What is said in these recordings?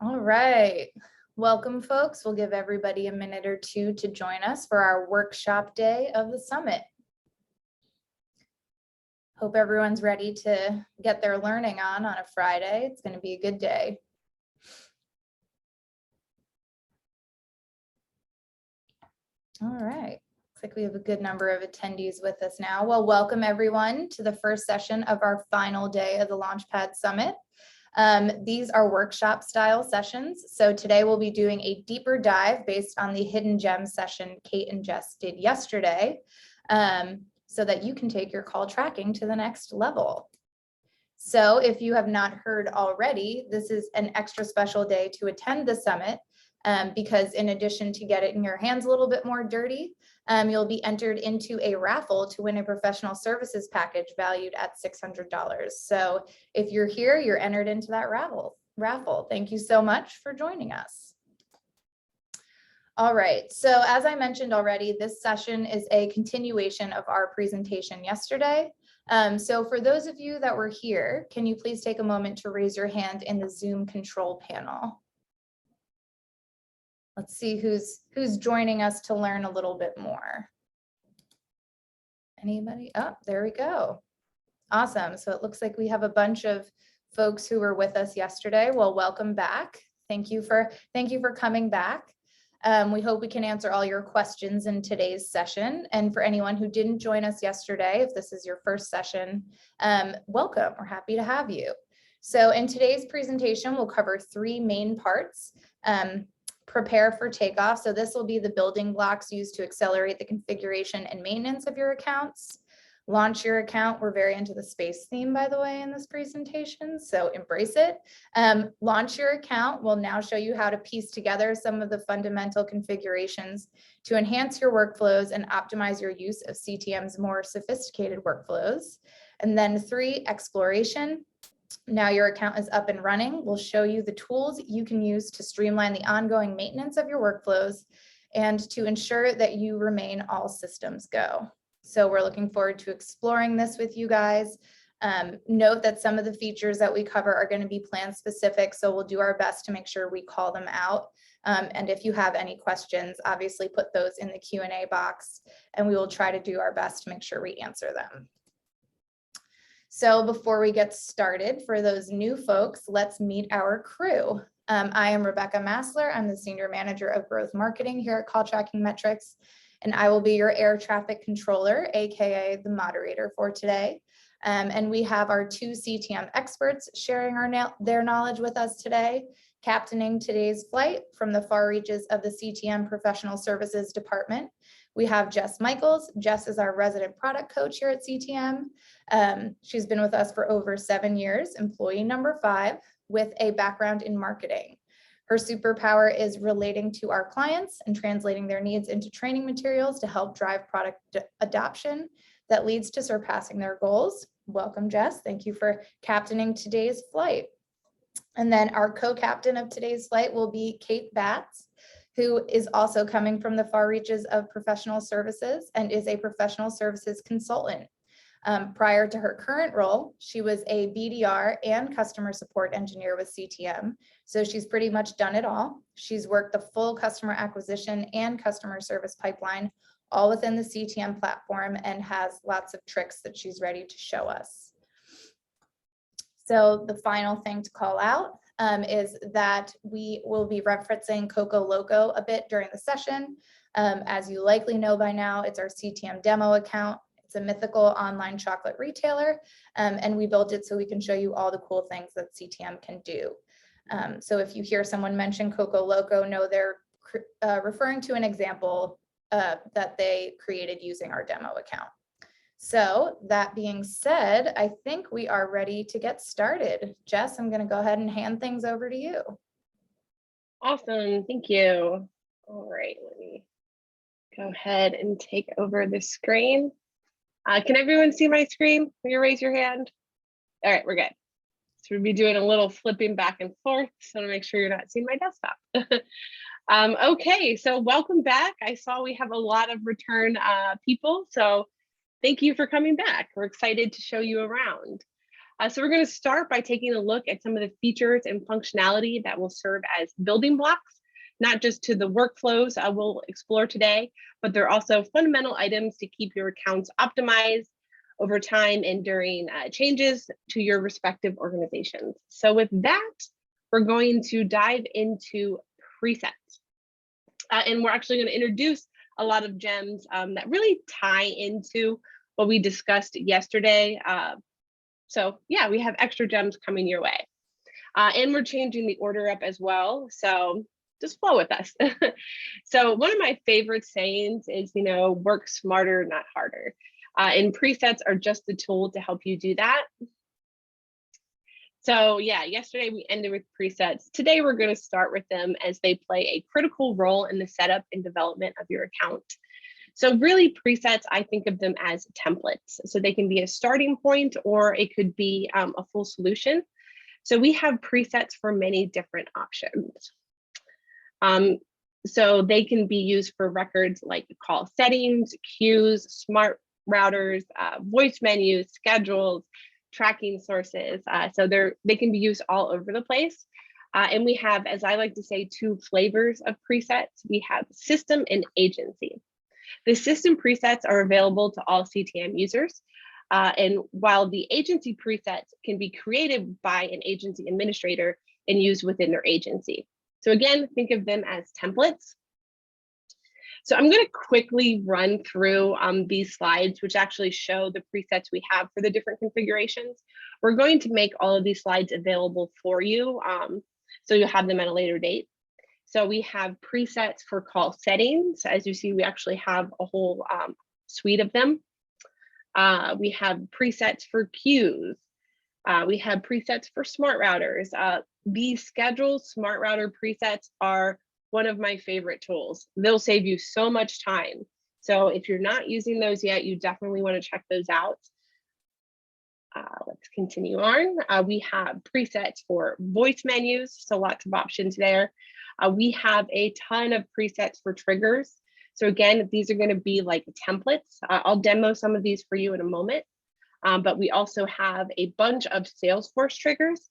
All right. Welcome, folks. We'll give everybody a minute or two to join us for our workshop day of the summit. Hope everyone's ready to get their learning on a Friday. It's going to be a good day. All right. Looks like we have a good number of attendees with us now. Well, welcome everyone to the first session of our final day of the Launchpad Summit. These are workshop style sessions. So today we'll be doing a deeper dive based on the hidden gem session Kate and Jess did yesterday, so that you can take your call tracking to the next level. So if you have not heard already, this is an extra special day to attend the summit, because in addition to getting your hands a little bit more dirty, you'll be entered into a raffle to win a professional services package valued at $600. So if you're here, you're entered into that raffle. Thank you so much for joining us. All right, so as I mentioned already, this session is a continuation of our presentation yesterday. So for those of you that were here, can you please take a moment to raise your hand in the Zoom control panel? Let's see who's joining us to learn a little bit more. Anybody? Oh, there we go. Awesome. So it looks like we have a bunch of folks who were with us yesterday. Well, welcome back. Thank you for coming back. We hope we can answer all your questions in today's session. And for anyone who didn't join us yesterday, if this is your first session, welcome. We're happy to have you. So in today's presentation, we'll cover three main parts. Prepare for takeoff. So this will be the building blocks used to accelerate the configuration and maintenance of your accounts. Launch your account. We're very into the space theme, by the way, in this presentation, so embrace it. Launch your account. We'll now show you how to piece together some of the fundamental configurations to enhance your workflows and optimize your use of CTM's more sophisticated workflows. And then 3, exploration. Now your account is up and running. We'll show you the tools you can use to streamline the ongoing maintenance of your workflows and to ensure that you remain all systems go. So we're looking forward to exploring this with you guys. Note that some of the features that we cover are going to be plan specific, so we'll do our best to make sure we call them out. And if you have any questions, obviously put those in the Q&A box, and we will try to do our best to make sure we answer them. So before we get started, for those new folks, let's meet our crew. I am Rebecca Massler. I'm the Senior Manager of Growth Marketing here at CallTrackingMetrics, and I will be your air traffic controller, AKA the moderator for today. And we have our 2 CTM experts sharing their knowledge with us today, captaining today's flight from the far reaches of the CTM Professional Services Department. We have Jess Michaels. Jess is our resident product coach here at CTM. She's been with us for over 7 years, employee number 5, with a background in marketing. Her superpower is relating to our clients and translating their needs into training materials to help drive product adoption that leads to surpassing their goals. Welcome, Jess. Thank you for captaining today's flight. And then our co-captain of today's flight will be Kate Batts, who is also coming from the far reaches of professional services and is a professional services consultant. Prior to her current role, she was a BDR and customer support engineer with CTM. So she's pretty much done it all. She's worked the full customer acquisition and customer service pipeline, all within the CTM platform, and has lots of tricks that she's ready to show us. So the final thing to call out is that we will be referencing Coco Loco a bit during the session. As you likely know by now, it's our CTM demo account. It's a mythical online chocolate retailer, and we built it so we can show you all the cool things that CTM can do. So if you hear someone mention Coco Loco, know they're referring to an example that they created using our demo account. So that being said, I think we are ready to get started. Jess, I'm going to go ahead and hand things over to you. Awesome, thank you. All right, let me go ahead and take over the screen. Can everyone see my screen? Will you raise your hand? All right, we're good. So we'll be doing a little flipping back and forth, so to make sure you're not seeing my desktop. Okay, so welcome back. I saw we have a lot of return people, so thank you for coming back. We're excited to show you around. So we're going to start by taking a look at some of the features and functionality that will serve as building blocks, not just to the workflows we'll explore today, but they're also fundamental items to keep your accounts optimized over time and during changes to your respective organizations. So with that, we're going to dive into presets. And we're actually going to introduce a lot of gems that really tie into what we discussed yesterday. So yeah, we have extra gems coming your way. And we're changing the order up as well. So just flow with us. So one of my favorite sayings is, work smarter, not harder. And presets are just the tool to help you do that. So yeah, yesterday we ended with presets. Today we're going to start with them as they play a critical role in the setup and development of your account. So really presets, I think of them as templates. So they can be a starting point or it could be a full solution. So we have presets for many different options. So they can be used for records like call settings, queues, smart routers, voice menus, schedules, tracking sources. So they can be used all over the place. And we have, as I like to say, two flavors of presets. We have system and agency. The system presets are available to all CTM users. And while the agency presets can be created by an agency administrator and used within their agency. So again, think of them as templates. So I'm going to quickly run through these slides, which actually show the presets we have for the different configurations. We're going to make all of these slides available for you, so you'll have them at a later date. So we have presets for call settings. As you see, we actually have a whole suite of them. We have presets for queues. We have presets for smart routers. These scheduled smart router presets are one of my favorite tools. They'll save you so much time. So if you're not using those yet, you definitely want to check those out. Let's continue on. We have presets for voice menus, so lots of options there. We have a ton of presets for triggers. So again, these are going to be like templates. I'll demo some of these for you in a moment. But we also have a bunch of Salesforce triggers.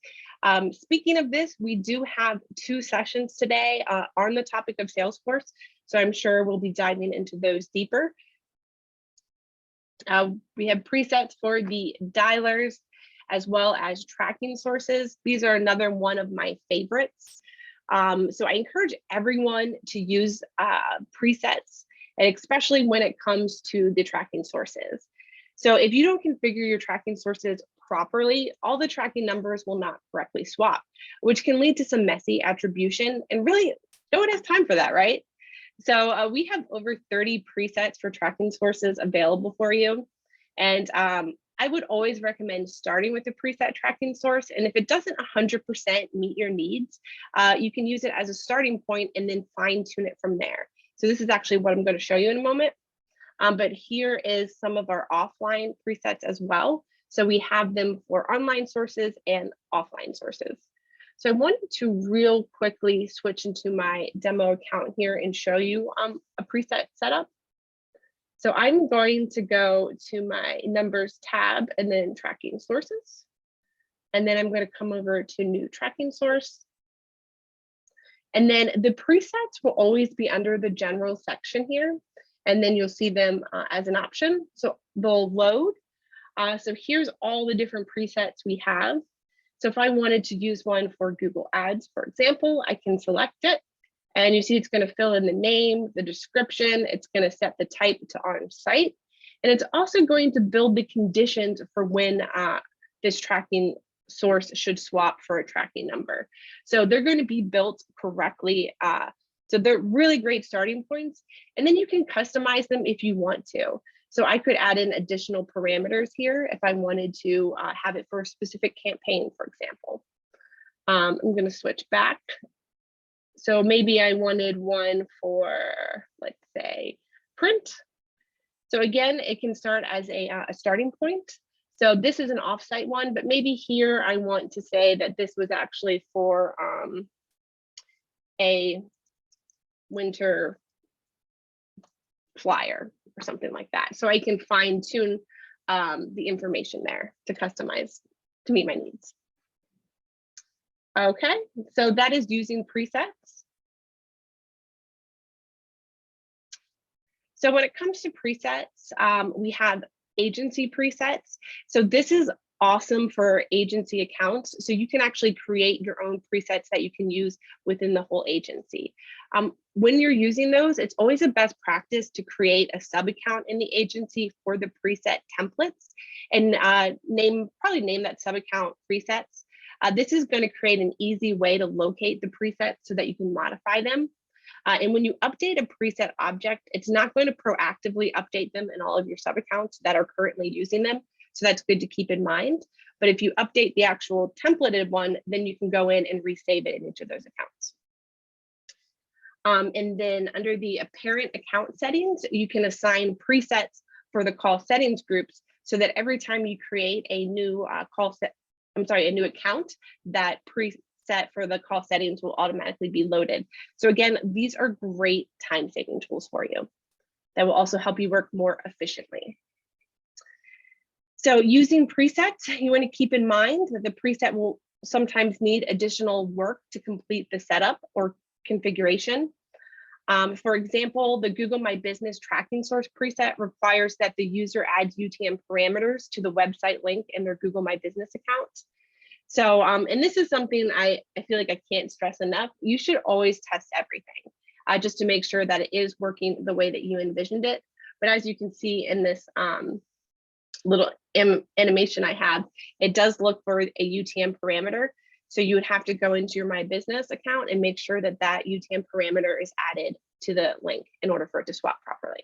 Speaking of this, we do have 2 sessions today on the topic of Salesforce. So I'm sure we'll be diving into those deeper. We have presets for the dialers as well as tracking sources. These are another one of my favorites. So I encourage everyone to use presets, and especially when it comes to the tracking sources. So if you don't configure your tracking sources properly, all the tracking numbers will not correctly swap, which can lead to some messy attribution, and really no one has time for that, right? So we have over 30 presets for tracking sources available for you. And I would always recommend starting with a preset tracking source. And if it doesn't 100% meet your needs, you can use it as a starting point and then fine tune it from there. So this is actually what I'm going to show you in a moment. But here is some of our offline presets as well. So we have them for online sources and offline sources. So I wanted to real quickly switch into my demo account here and show you a preset setup. So I'm going to go to my numbers tab and then tracking sources. And then I'm going to come over to new tracking source. And then the presets will always be under the general section here. And then you'll see them as an option. So they'll load. So here's all the different presets we have. So if I wanted to use one for Google Ads, for example, I can select it. And you see it's going to fill in the name, the description. It's going to set the type to on-site. And it's also going to build the conditions for when this tracking source should swap for a tracking number. So they're going to be built correctly. So they're really great starting points. And then you can customize them if you want to. So I could add in additional parameters here if I wanted to have it for a specific campaign, for example. I'm going to switch back. So maybe I wanted one for, let's say, print. So again, it can start as a starting point. So this is an offsite one, but maybe here I want to say that this was actually for a winter flyer or something like that. So I can fine tune the information there to customize to meet my needs. Okay, so that is using presets. So when it comes to presets, we have agency presets. So this is awesome for agency accounts. So you can actually create your own presets that you can use within the whole agency. When you're using those, it's always a best practice to create a sub account in the agency for the preset templates and probably name that sub account presets. This is going to create an easy way to locate the presets so that you can modify them. And when you update a preset object, it's not going to proactively update them in all of your sub accounts that are currently using them. So that's good to keep in mind. But if you update the actual templated one, then you can go in and resave it in each of those accounts. And then under the apparent account settings, you can assign presets for the call settings groups so that every time you create a new a new account, that preset for the call settings will automatically be loaded. So again, these are great time-saving tools for you that will also help you work more efficiently. So using presets, you want to keep in mind that the preset will sometimes need additional work to complete the setup or configuration. For example, the Google My Business tracking source preset requires that the user adds UTM parameters to the website link in their Google My Business account. So, and this is something I feel like I can't stress enough. You should always test everything just to make sure that it is working the way that you envisioned it. But as you can see in this little animation I have, it does look for a UTM parameter. So you would have to go into your My Business account and make sure that that UTM parameter is added to the link in order for it to swap properly.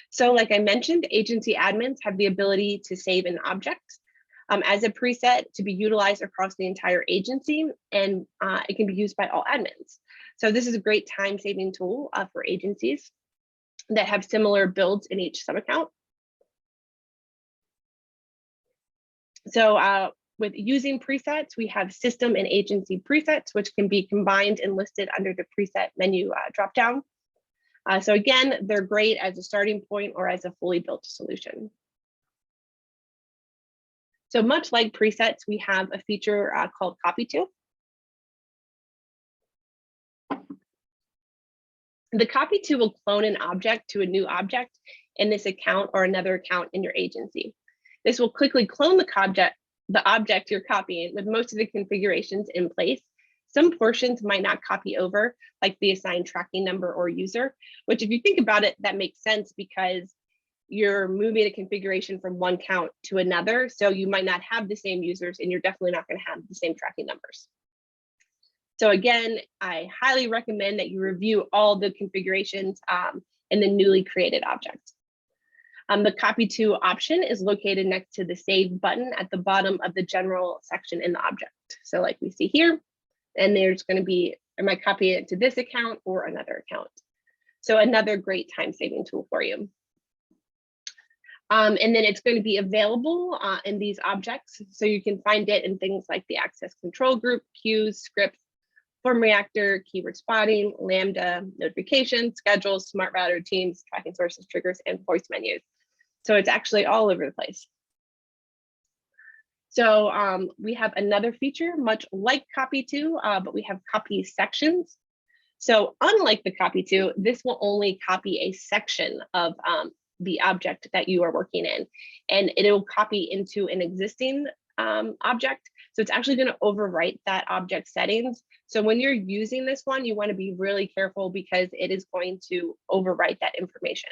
So like I mentioned, agency admins have the ability to save an object as a preset to be utilized across the entire agency, and it can be used by all admins. So this is a great time-saving tool for agencies that have similar builds in each sub-account. So with using presets, we have system and agency presets, which can be combined and listed under the preset menu dropdown. So again, they're great as a starting point or as a fully built solution. So much like presets, we have a feature called Copy To. The Copy To will clone an object to a new object in this account or another account in your agency. This will quickly clone the object you're copying with most of the configurations in place. Some portions might not copy over, like the assigned tracking number or user, which if you think about it, that makes sense because you're moving a configuration from one account to another. So you might not have the same users and you're definitely not going to have the same tracking numbers. So again, I highly recommend that you review all the configurations in the newly created object. The Copy To option is located next to the Save button at the bottom of the general section in the object. So like we see here, and there's going to be, am I copying it to this account or another account? So another great time-saving tool for you. And then it's going to be available in these objects. So you can find it in things like the access control group, queues, scripts, form reactor, keyword spotting, Lambda, notifications, schedules, smart router, teams, tracking sources, triggers, and voice menus. So it's actually all over the place. So we have another feature, much like Copy To, but we have copy sections. So unlike the Copy To, this will only copy a section of the object that you are working in, and it will copy into an existing object. So it's actually going to overwrite that object settings. So when you're using this one, you want to be really careful because it is going to overwrite that information.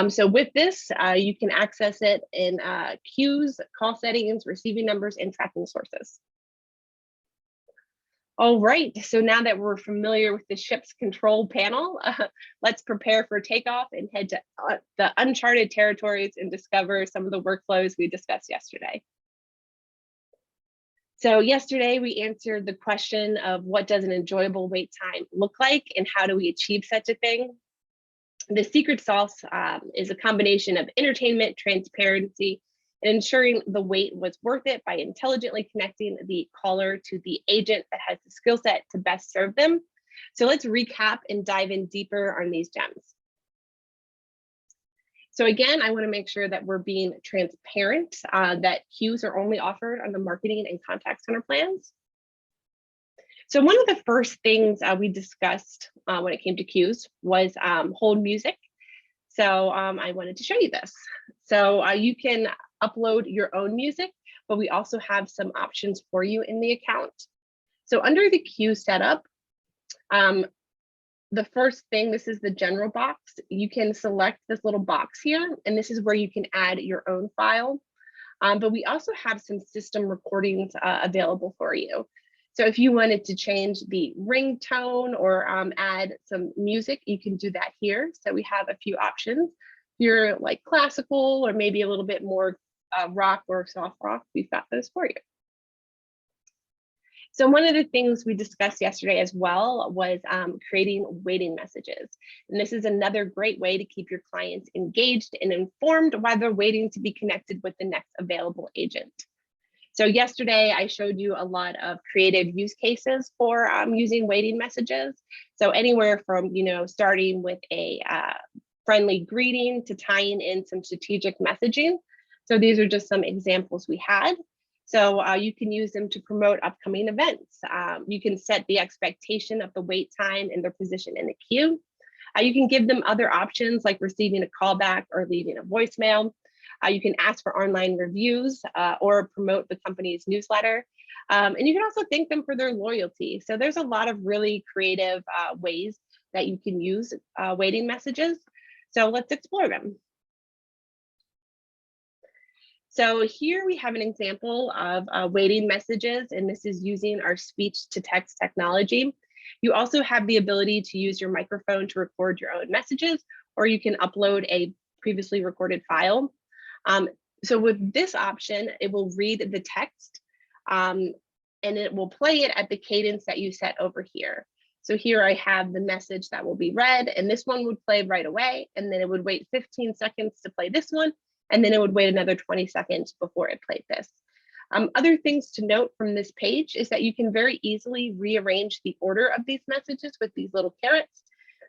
So with this, you can access it in queues, call settings, receiving numbers, and tracking sources. All right, so now that we're familiar with the ship's control panel, let's prepare for takeoff and head to the uncharted territories and discover some of the workflows we discussed yesterday. So yesterday we answered the question of what does an enjoyable wait time look like and how do we achieve such a thing? The secret sauce is a combination of entertainment, transparency, and ensuring the wait was worth it by intelligently connecting the caller to the agent that has the skill set to best serve them. So let's recap and dive in deeper on these gems. So again, I want to make sure that we're being transparent, that queues are only offered on the marketing and contact center plans. So one of the first things we discussed when it came to queues was hold music. So I wanted to show you this. So you can upload your own music, but we also have some options for you in the account. So under the queue setup, the first thing, this is the general box. You can select this little box here, and this is where you can add your own file. But we also have some system recordings available for you. So if you wanted to change the ringtone or add some music, you can do that here. So we have a few options. If you're like classical or maybe a little bit more rock or soft rock, we've got those for you. So one of the things we discussed yesterday as well was creating waiting messages. And this is another great way to keep your clients engaged and informed while they're waiting to be connected with the next available agent. So yesterday I showed you a lot of creative use cases for using waiting messages. So anywhere from, starting with a friendly greeting to tying in some strategic messaging. So these are just some examples we had. So you can use them to promote upcoming events. You can set the expectation of the wait time and their position in the queue. You can give them other options like receiving a callback or leaving a voicemail. You can ask for online reviews or promote the company's newsletter. And you can also thank them for their loyalty. So there's a lot of really creative ways that you can use waiting messages. So let's explore them. So here we have an example of waiting messages, and this is using our speech to text technology. You also have the ability to use your microphone to record your own messages, or you can upload a previously recorded file. So with this option, it will read the text and it will play it at the cadence that you set over here. So here I have the message that will be read, and this one would play right away, and then it would wait 15 seconds to play this one, and then it would wait another 20 seconds before it played this. Other things to note from this page is that you can very easily rearrange the order of these messages with these little carrots.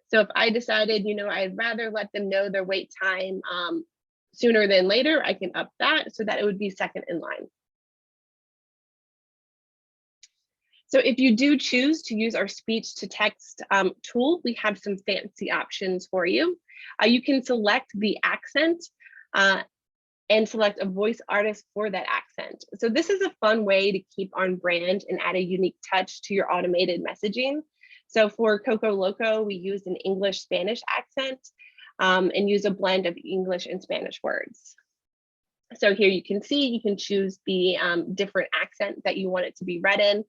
So if I decided, I'd rather let them know their wait time sooner than later, I can up that so that it would be second in line. So if you do choose to use our speech to text tool, we have some fancy options for you. You can select the accent and select a voice artist for that accent. So this is a fun way to keep on brand and add a unique touch to your automated messaging. So for Coco Loco, we used an English-Spanish accent and use a blend of English and Spanish words. So here you can see, you can choose the different accent that you want it to be read in.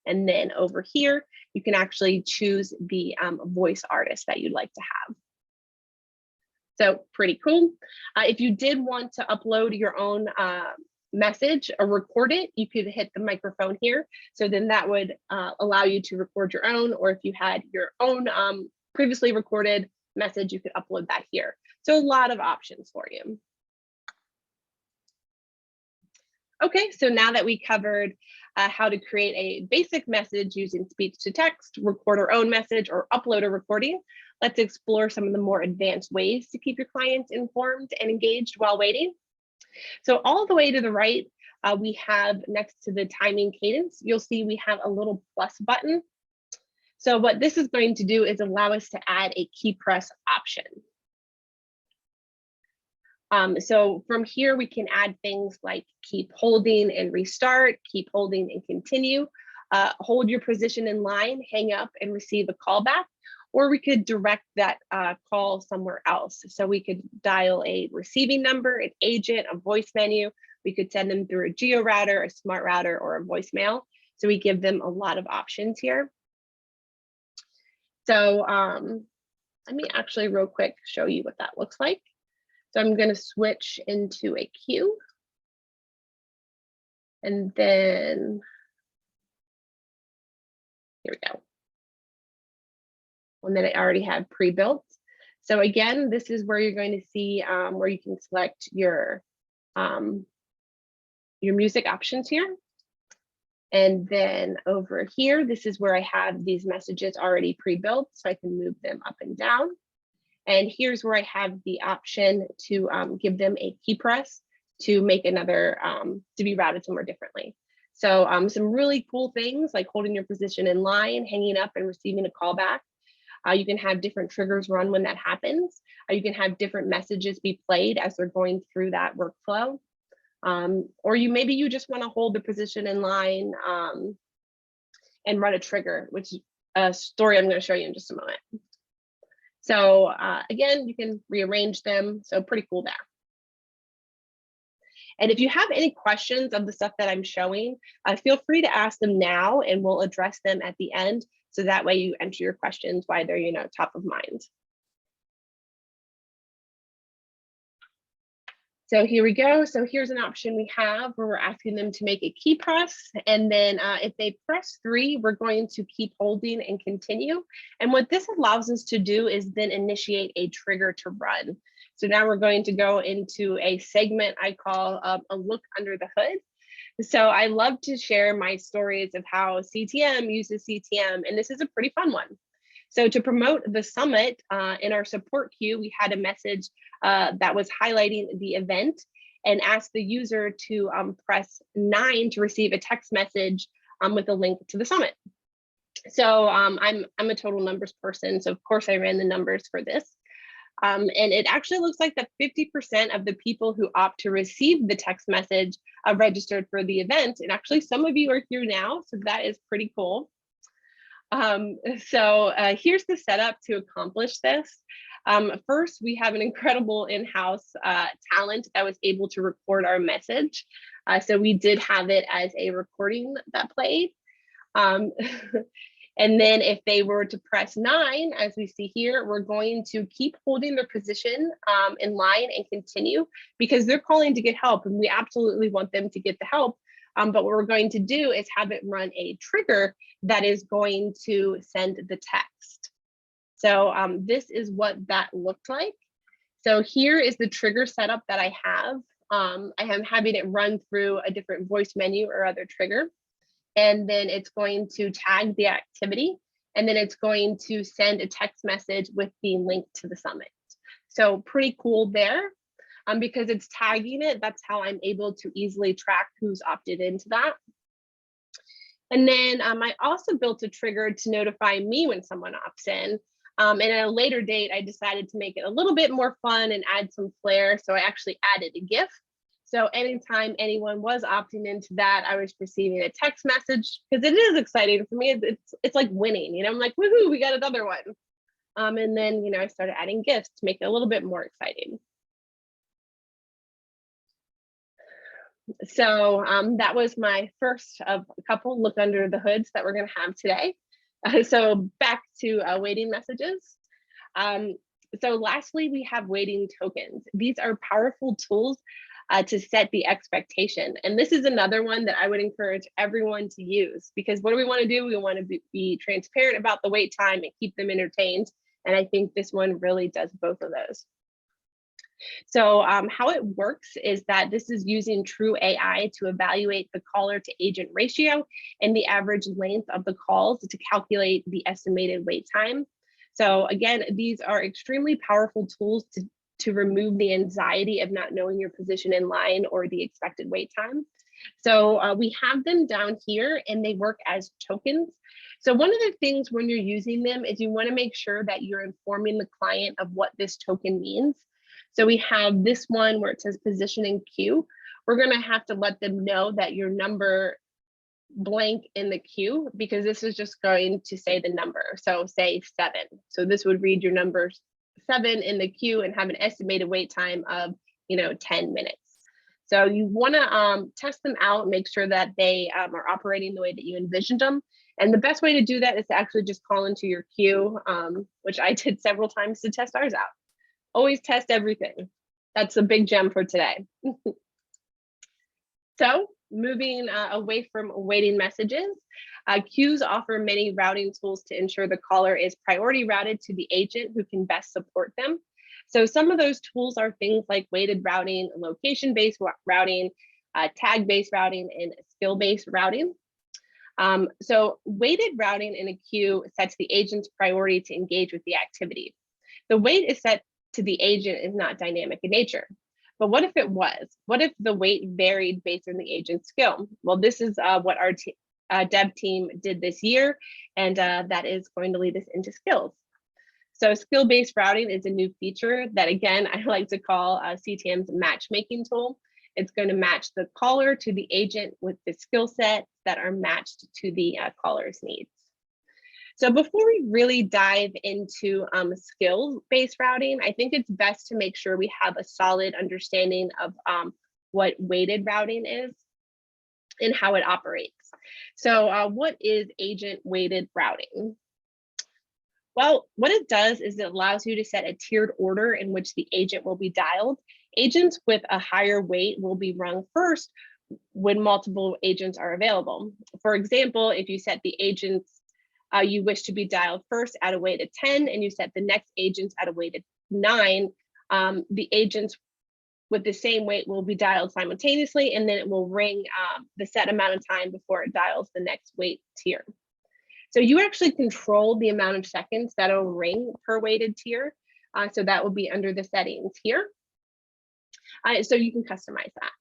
And then over here, you can actually choose the voice artist that you'd like to have. So pretty cool. If you did want to upload your own message or record it, you could hit the microphone here. So then that would allow you to record your own, or if you had your own previously recorded message, you could upload that here. So a lot of options for you. Okay, so now that we covered how to create a basic message using speech to text, record our own message, or upload a recording, let's explore some of the more advanced ways to keep your clients informed and engaged while waiting. So all the way to the right, we have next to the timing cadence, you'll see we have a little plus button. So what this is going to do is allow us to add a key press option. So from here, we can add things like keep holding and restart, keep holding and continue, hold your position in line, hang up and receive a callback, or we could direct that call somewhere else. So we could dial a receiving number, an agent, a voice menu. We could send them through a geo router, a smart router, or a voicemail. So we give them a lot of options here. So let me actually real quick show you what that looks like. So I'm going to switch into a queue. And then here we go. One that I already have pre-built. So again, this is where you're going to see where you can select your music options here. And then over here, this is where I have these messages already pre-built, so I can move them up and down. And here's where I have the option to give them a key press to make another, to be routed somewhere differently. So some really cool things like holding your position in line, hanging up and receiving a callback. You can have different triggers run when that happens. You can have different messages be played as they're going through that workflow. Or maybe you just want to hold the position in line and run a trigger, which is a story I'm going to show you in just a moment. So again, you can rearrange them. So pretty cool there. And if you have any questions of the stuff that I'm showing, feel free to ask them now and we'll address them at the end. So that way you enter your questions while they're, top of mind. So here we go. So here's an option we have where we're asking them to make a key press. And then if they press 3, we're going to keep holding and continue. And what this allows us to do is then initiate a trigger to run. So now we're going to go into a segment I call a look under the hood. So I love to share my stories of how CTM uses CTM, and this is a pretty fun one. So to promote the summit in our support queue, we had a message that was highlighting the event and asked the user to press 9 to receive a text message with a link to the summit. So I'm a total numbers person, so of course I ran the numbers for this. And it actually looks like that 50% of the people who opt to receive the text message registered for the event. And actually some of you are here now, so that is pretty cool. So here's the setup to accomplish this. First, we have an incredible in-house talent that was able to record our message. So we did have it as a recording that played. And then if they were to press 9, as we see here, we're going to keep holding their position in line and continue because they're calling to get help and we absolutely want them to get the help. But what we're going to do is have it run a trigger that is going to send the text. So this is what that looked like. So here is the trigger setup that I have. I am having it run through a different voice menu or other trigger. And then it's going to tag the activity. And then it's going to send a text message with the link to the summit. So pretty cool there. Because it's tagging it, that's how I'm able to easily track who's opted into that. And then I also built a trigger to notify me when someone opts in. And at a later date, I decided to make it a little bit more fun and add some flair. So I actually added a GIF. So anytime anyone was opting into that, I was receiving a text message because it is exciting for me. It's like winning, I'm like, woohoo, we got another one. And then, I started adding GIFs to make it a little bit more exciting. So that was my first of a couple look under the hoods that we're going to have today. So back to waiting messages. So lastly, we have waiting tokens. These are powerful tools to set the expectation. And this is another one that I would encourage everyone to use because what do we want to do? We want to be transparent about the wait time and keep them entertained. And I think this one really does both of those. So how it works is that this is using true AI to evaluate the caller to agent ratio and the average length of the calls to calculate the estimated wait time. So again, these are extremely powerful tools to remove the anxiety of not knowing your position in line or the expected wait time. So we have them down here and they work as tokens. So one of the things when you're using them is you want to make sure that you're informing the client of what this token means. So we have this one where it says position in queue. We're going to have to let them know that your number blank in the queue because this is just going to say the number. So say 7. So this would read your number 7 in the queue and have an estimated wait time of 10 minutes. So you want to test them out, make sure that they are operating the way that you envisioned them. And the best way to do that is to actually just call into your queue, which I did several times to test ours out. Always test everything. That's a big gem for today. So moving away from waiting messages, queues offer many routing tools to ensure the caller is priority routed to the agent who can best support them. So some of those tools are things like weighted routing, location-based routing, tag-based routing, and skill-based routing. So weighted routing in a queue sets the agent's priority to engage with the activity. The weight is set to the agent is not dynamic in nature. But what if it was? What if the weight varied based on the agent's skill? Well, this is what our dev team did this year, and that is going to lead us into skills. So skill-based routing is a new feature that, again, I like to call CTM's matchmaking tool. It's going to match the caller to the agent with the skill set that are matched to the caller's needs. So before we really dive into skills-based routing, I think it's best to make sure we have a solid understanding of what weighted routing is and how it operates. So what is agent-weighted routing? Well, what it does is it allows you to set a tiered order in which the agent will be dialed. Agents with a higher weight will be rung first when multiple agents are available. For example, if you set the agents you wish to be dialed first at a weight of 10 and you set the next agents at a weight of 9, the agents with the same weight will be dialed simultaneously, and then it will ring the set amount of time before it dials the next weight tier. So you actually control the amount of seconds that will ring per weighted tier. So that will be under the settings here. So you can customize that.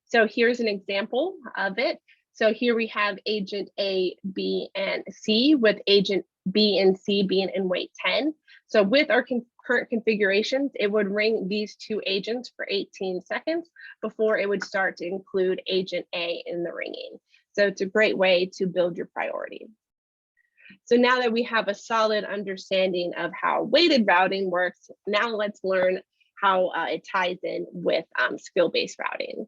So here's an example of it. So here we have agent A, B, and C, with agent B and C being in weight 10. So with our current configurations, it would ring these two agents for 18 seconds before it would start to include agent A in the ringing. So it's a great way to build your priority. So now that we have a solid understanding of how weighted routing works, now let's learn how it ties in with skill-based routing.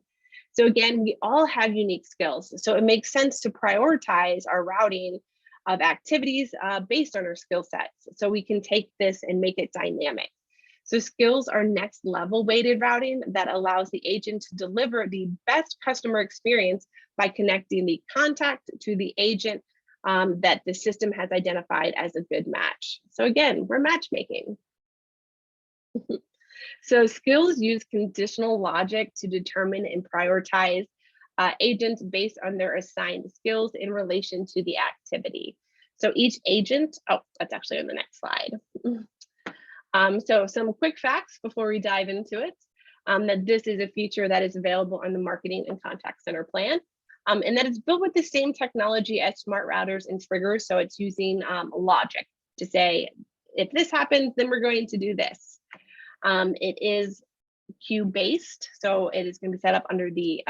So again, we all have unique skills. So it makes sense to prioritize our routing of activities based on our skill sets. So we can take this and make it dynamic. So skills are next level weighted routing that allows the agent to deliver the best customer experience by connecting the contact to the agent that the system has identified as a good match. So again, we're matchmaking. So skills use conditional logic to determine and prioritize agents based on their assigned skills in relation to the activity. So each agent, oh, that's actually on the next slide. So some quick facts before we dive into it, that this is a feature that is available on the Marketing and Contact Center plan, and that it's built with the same technology as smart routers and triggers. So it's using logic to say, if this happens, then we're going to do this. It is queue based, so it is going to be set up under the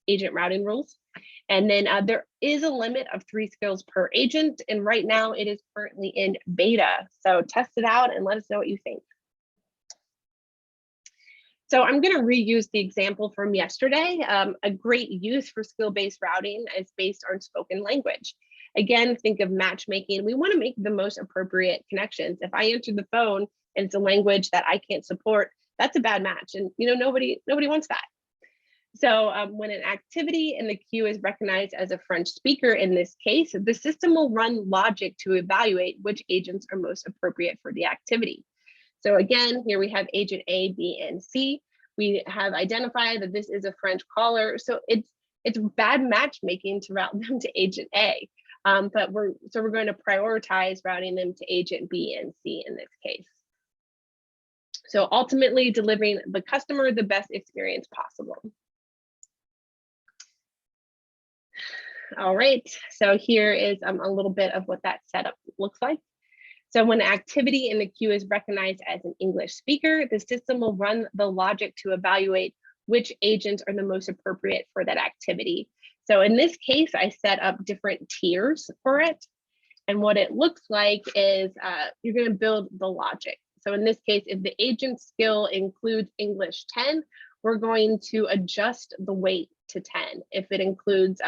agent routing rules. And then there is a limit of 3 skills per agent, and right now it is currently in beta. So test it out and let us know what you think. So I'm going to reuse the example from yesterday. A great use for skill-based routing is based on spoken language. Again, think of matchmaking. We want to make the most appropriate connections. If I answer the phone and it's a language that I can't support, that's a bad match. And nobody wants that. So when an activity in the queue is recognized as a French speaker in this case, the system will run logic to evaluate which agents are most appropriate for the activity. So again, here we have agent A, B, and C. We have identified that this is a French caller. So it's bad matchmaking to route them to agent A. But we're going to prioritize routing them to agent B and C in this case. So ultimately delivering the customer the best experience possible. All right, so here is a little bit of what that setup looks like. So when an activity in the queue is recognized as an English speaker, the system will run the logic to evaluate which agents are the most appropriate for that activity. So in this case, I set up different tiers for it. And what it looks like is you're going to build the logic. So in this case, if the agent skill includes English 10, we're going to adjust the weight to 10. If it includes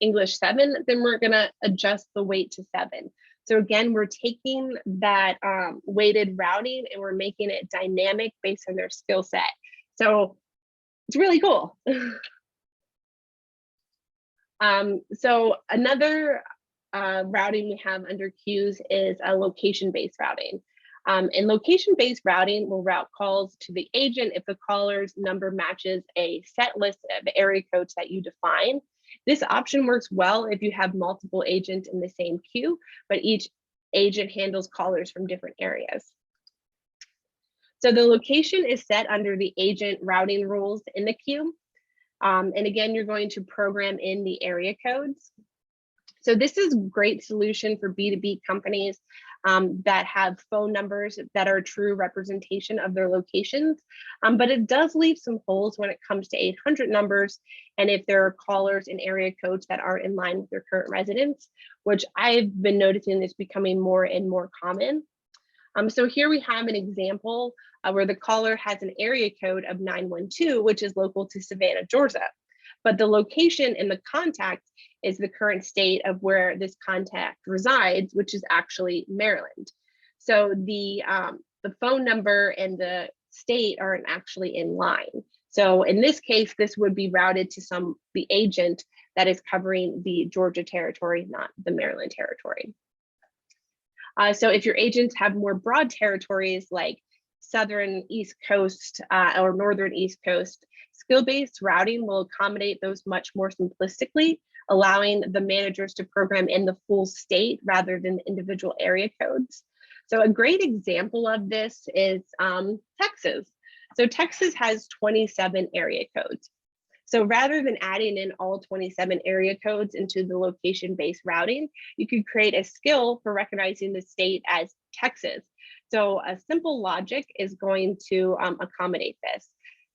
English 7, then we're going to adjust the weight to 7. So again, we're taking that weighted routing and we're making it dynamic based on their skill set. So it's really cool. So another routing we have under queues is a location-based routing. And location-based routing will route calls to the agent if the caller's number matches a set list of area codes that you define. This option works well if you have multiple agents in the same queue, but each agent handles callers from different areas. So the location is set under the agent routing rules in the queue. And again, you're going to program in the area codes. So this is a great solution for B2B companies that have phone numbers that are a true representation of their locations, but it does leave some holes when it comes to 800 numbers and if there are callers in area codes that aren't in line with their current residents, which I've been noticing is becoming more and more common. So here we have an example where the caller has an area code of 912, which is local to Savannah, Georgia. But the location in the contact is the current state of where this contact resides, which is actually Maryland. So the phone number and the state aren't actually in line. So in this case, this would be routed to the agent that is covering the Georgia territory, not the Maryland territory. So if your agents have more broad territories like Southern East Coast or Northern East Coast, skill-based routing will accommodate those much more simplistically, allowing the managers to program in the full state rather than individual area codes. So a great example of this is Texas. So Texas has 27 area codes. So rather than adding in all 27 area codes into the location-based routing, you could create a skill for recognizing the state as Texas. So a simple logic is going to accommodate this.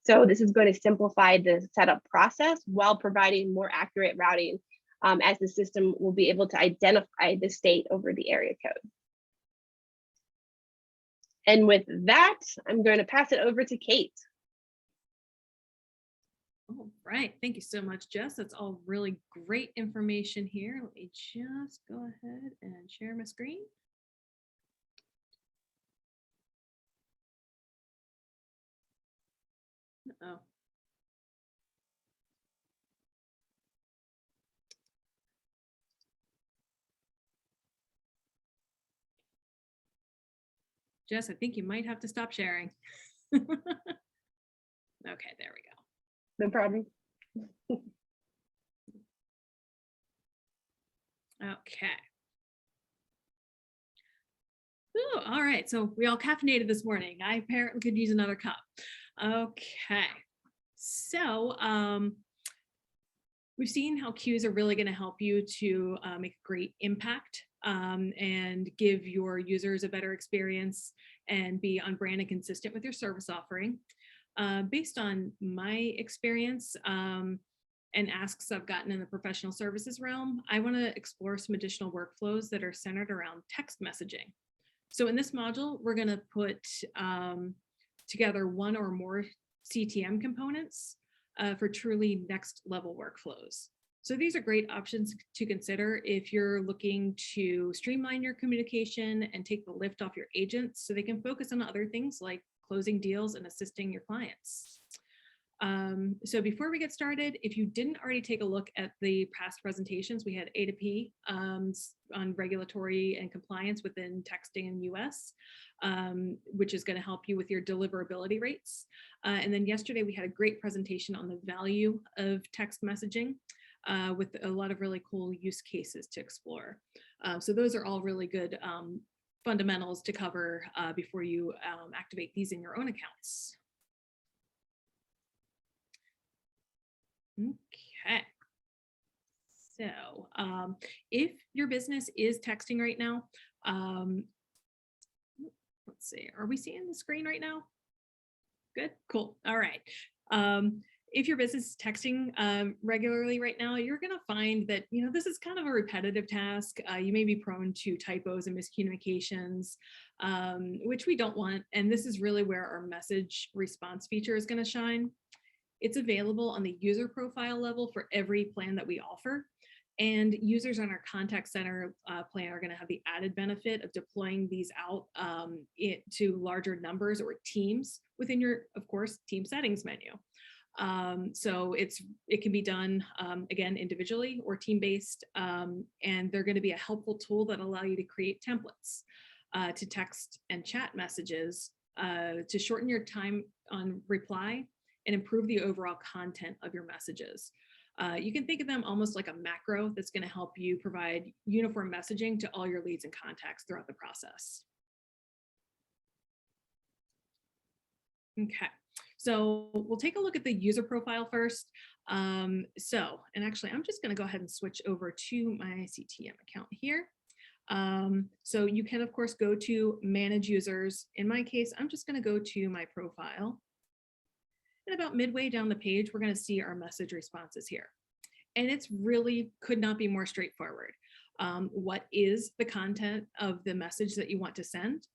So this is going to simplify the setup process while providing more accurate routing as the system will be able to identify the state over the area code. And with that, I'm going to pass it over to Kate. All right, thank you so much, Jess. That's all really great information here. Let me just go ahead and share my screen. Uh-oh. Jess, I think you might have to stop sharing. Okay, there we go. No problem. Okay. Ooh, all right, so we all caffeinated this morning. I apparently could use another cup. Okay, so we've seen how cues are really going to help you to make a great impact and give your users a better experience and be on brand and consistent with your service offering. Based on my experience and asks I've gotten in the professional services realm, I want to explore some additional workflows that are centered around text messaging. So in this module, we're going to put together one or more CTM components for truly next level workflows. So these are great options to consider if you're looking to streamline your communication and take the lift off your agents so they can focus on other things like closing deals and assisting your clients. So before we get started, if you didn't already take a look at the past presentations, we had A2P on regulatory and compliance within texting in US, which is going to help you with your deliverability rates. And then yesterday we had a great presentation on the value of text messaging with a lot of really cool use cases to explore. So those are all really good fundamentals to cover before you activate these in your own accounts. Okay. So if your business is texting right now, let's see, are we seeing the screen right now? Good, cool. All right. If your business is texting regularly right now, you're going to find that, you know, this is kind of a repetitive task. You may be prone to typos and miscommunications, which we don't want. And this is really where our message response feature is going to shine. It's available on the user profile level for every plan that we offer. And users on our contact center plan are going to have the added benefit of deploying these out to larger numbers or teams within your, of course, team settings menu. So it can be done, again, individually or team-based, and they're going to be a helpful tool that allow you to create templates to text and chat messages to shorten your time on reply and improve the overall content of your messages. You can think of them almost like a macro that's going to help you provide uniform messaging to all your leads and contacts throughout the process. Okay, so we'll take a look at the user profile first. And actually, I'm just going to go ahead and switch over to my CTM account here. So you can, of course, go to manage users. In my case, I'm just going to go to my profile. And about midway down the page, we're going to see our message responses here. And it's really could not be more straightforward. What is the content of the message that you want to send?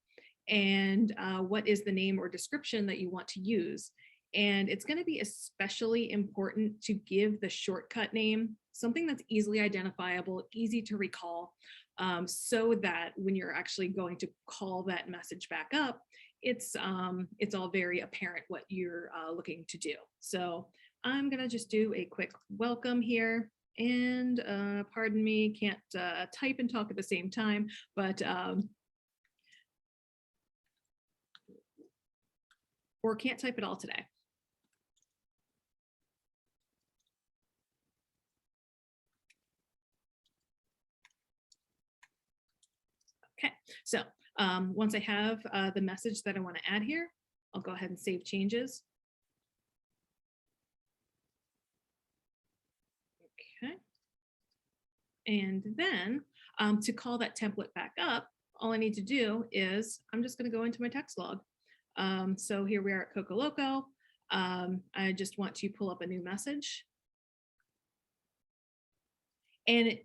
And what is the name or description that you want to use? And it's going to be especially important to give the shortcut name, something that's easily identifiable, easy to recall, so that when you're actually going to call that message back up, it's all very apparent what you're looking to do. So I'm going to just do a quick welcome here. And pardon me, can't type and talk at the same time, but or can't type at all today. Okay, so once I have the message that I want to add here, I'll go ahead and save changes. Okay. And then to call that template back up, all I need to do is I'm just going to go into my text log. So here we are at Coco Loco. I just want to pull up a new message. And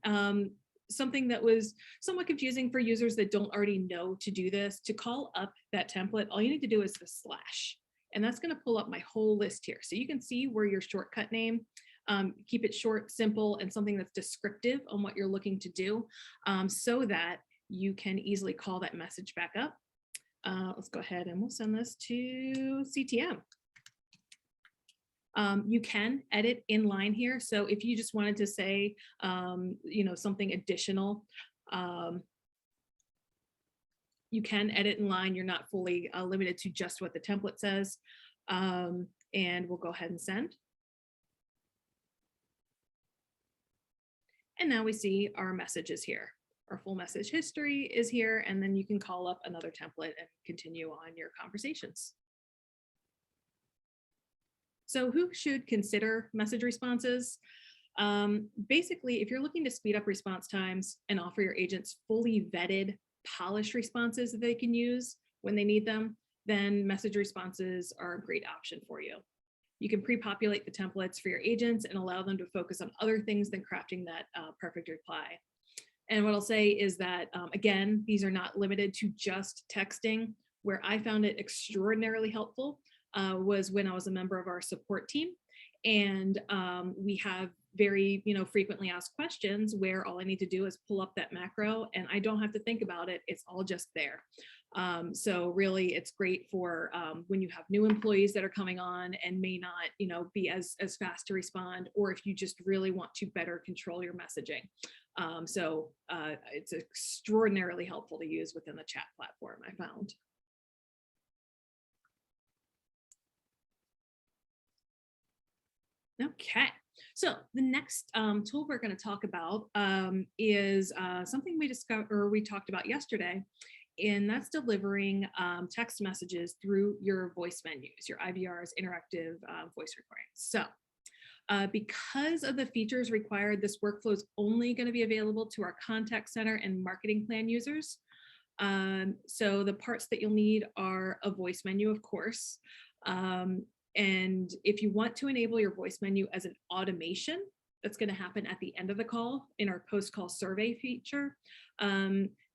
something that was somewhat confusing for users that don't already know to do this, to call up that template, all you need to do is the slash. And that's going to pull up my whole list here. So you can see where your shortcut name, keep it short, simple, and something that's descriptive on what you're looking to do, so that you can easily call that message back up. Let's go ahead and we'll send this to CTM. You can edit in line here. So if you just wanted to say, something additional, you can edit in line. You're not fully limited to just what the template says. And we'll go ahead and send. And now we see our messages here. Our full message history is here, and then you can call up another template and continue on your conversations. So who should consider message responses? Basically, if you're looking to speed up response times and offer your agents fully vetted, polished responses that they can use when they need them, then message responses are a great option for you. You can pre-populate the templates for your agents and allow them to focus on other things than crafting that perfect reply. And what I'll say is that, again, these are not limited to just texting. Where I found it extraordinarily helpful was when I was a member of our support team. And we have very, frequently asked questions where all I need to do is pull up that macro and I don't have to think about it. It's all just there. So really it's great for when you have new employees that are coming on and may not, be as fast to respond, or if you just really want to better control your messaging. So it's extraordinarily helpful to use within the chat platform, I found. Okay, so the next tool we're going to talk about is something we talked about yesterday, and that's delivering text messages through your voice menus, your IVRs, interactive voice recordings. So because of the features required, this workflow is only going to be available to our contact center and marketing plan users. So the parts that you'll need are a voice menu, of course. And if you want to enable your voice menu as an automation, that's going to happen at the end of the call in our post-call survey feature,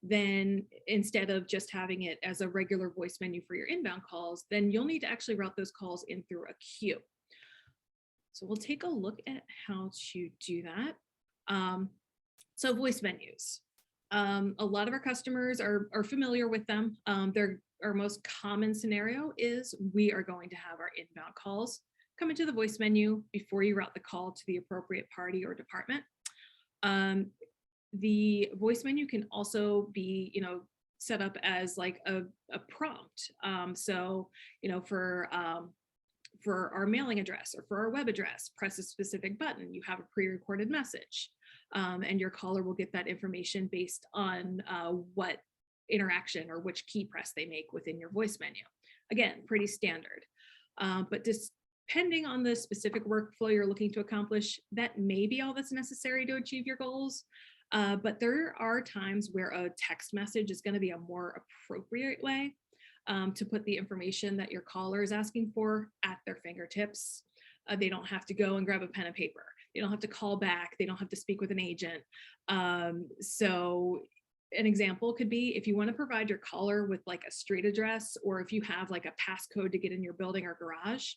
then instead of just having it as a regular voice menu for your inbound calls, then you'll need to actually route those calls in through a queue. So we'll take a look at how to do that. So voice menus. A lot of our customers are familiar with them. Our most common scenario is we are going to have our inbound calls come into the voice menu before you route the call to the appropriate party or department. The voice menu can also be, set up as like a prompt. So, for our mailing address or for our web address, press a specific button. You have a pre-recorded message, and your caller will get that information based on what interaction or which key press they make within your voice menu. Again, pretty standard. But depending on the specific workflow you're looking to accomplish, that may be all that's necessary to achieve your goals. But there are times where a text message is going to be a more appropriate way to put the information that your caller is asking for at their fingertips. They don't have to go and grab a pen and paper. They don't have to call back. They don't have to speak with an agent. So an example could be if you want to provide your caller with like a street address, or if you have like a passcode to get in your building or garage,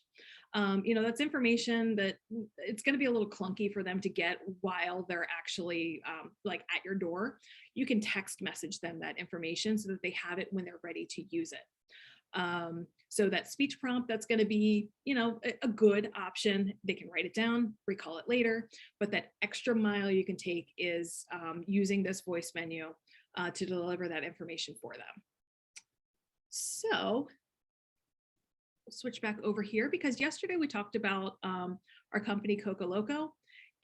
that's information that it's going to be a little clunky for them to get while they're actually like at your door. You can text message them that information so that they have it when they're ready to use it. So that speech prompt, that's going to be, a good option. They can write it down, recall it later, but that extra mile you can take is using this voice menu to deliver that information for them. So we'll switch back over here because yesterday we talked about our company Coco Loco,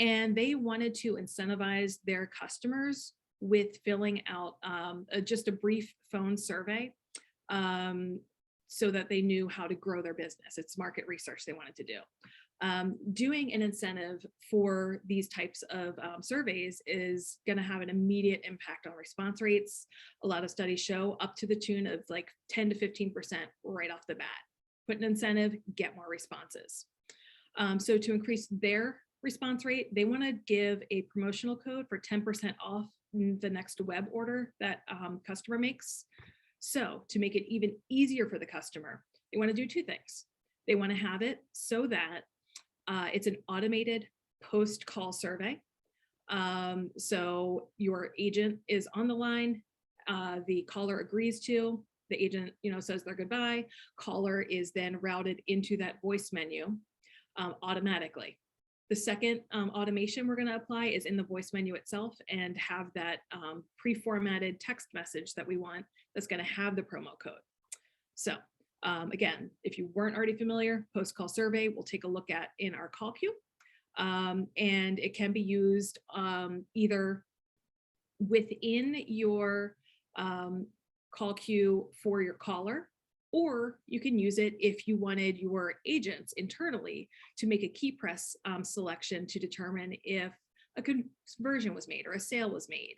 and they wanted to incentivize their customers with filling out just a brief phone survey so that they knew how to grow their business. It's market research they wanted to do. Doing an incentive for these types of surveys is going to have an immediate impact on response rates. A lot of studies show up to the tune of like 10 to 15% right off the bat. Put an incentive, get more responses. So to increase their response rate, they want to give a promotional code for 10% off the next web order that customer makes. So to make it even easier for the customer, they want to do two things. They want to have it so that it's an automated post-call survey. So your agent is on the line, the caller agrees to, the agent says their goodbye, caller is then routed into that voice menu automatically. The second automation we're going to apply is in the voice menu itself and have that pre-formatted text message that we want that's going to have the promo code. So again, if you weren't already familiar, post-call survey we'll take a look at in our call queue. And it can be used either within your call queue for your caller, or you can use it if you wanted your agents internally to make a key press selection to determine if a conversion was made or a sale was made.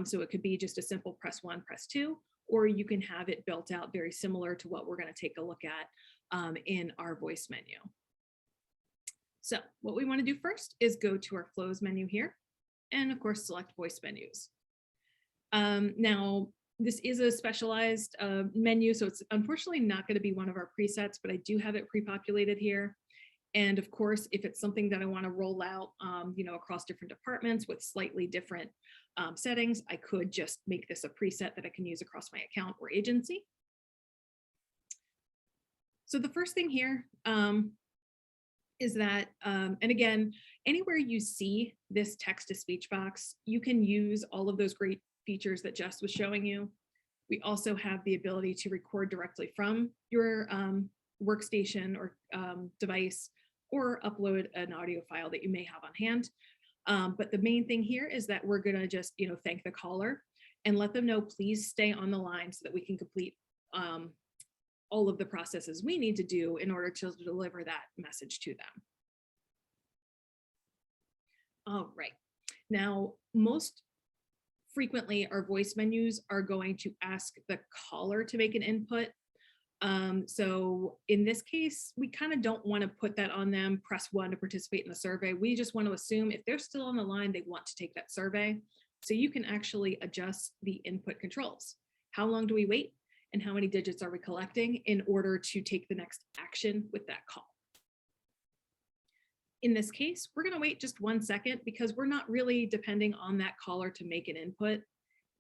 So it could be just a simple press 1, press 2, or you can have it built out very similar to what we're going to take a look at in our voice menu. So what we want to do first is go to our flows menu here, and of course select voice menus. Now, this is a specialized menu, so it's unfortunately not going to be one of our presets, but I do have it pre-populated here. And of course, if it's something that I want to roll out, across different departments with slightly different settings, I could just make this a preset that I can use across my account or agency. So the first thing here is that, and again, anywhere you see this text-to-speech box, you can use all of those great features that Jess was showing you. We also have the ability to record directly from your workstation or device, or upload an audio file that you may have on hand. But the main thing here is that we're gonna just thank the caller and let them know, please stay on the line so that we can complete all of the processes we need to do in order to deliver that message to them. All right, now most frequently our voice menus are going to ask the caller to make an input. So in this case, we kind of don't want to put that on them, press 1 to participate in the survey. We just want to assume if they're still on the line, they want to take that survey. So you can actually adjust the input controls. How long do we wait? And how many digits are we collecting in order to take the next action with that call? In this case, we're going to wait just 1 second because we're not really depending on that caller to make an input.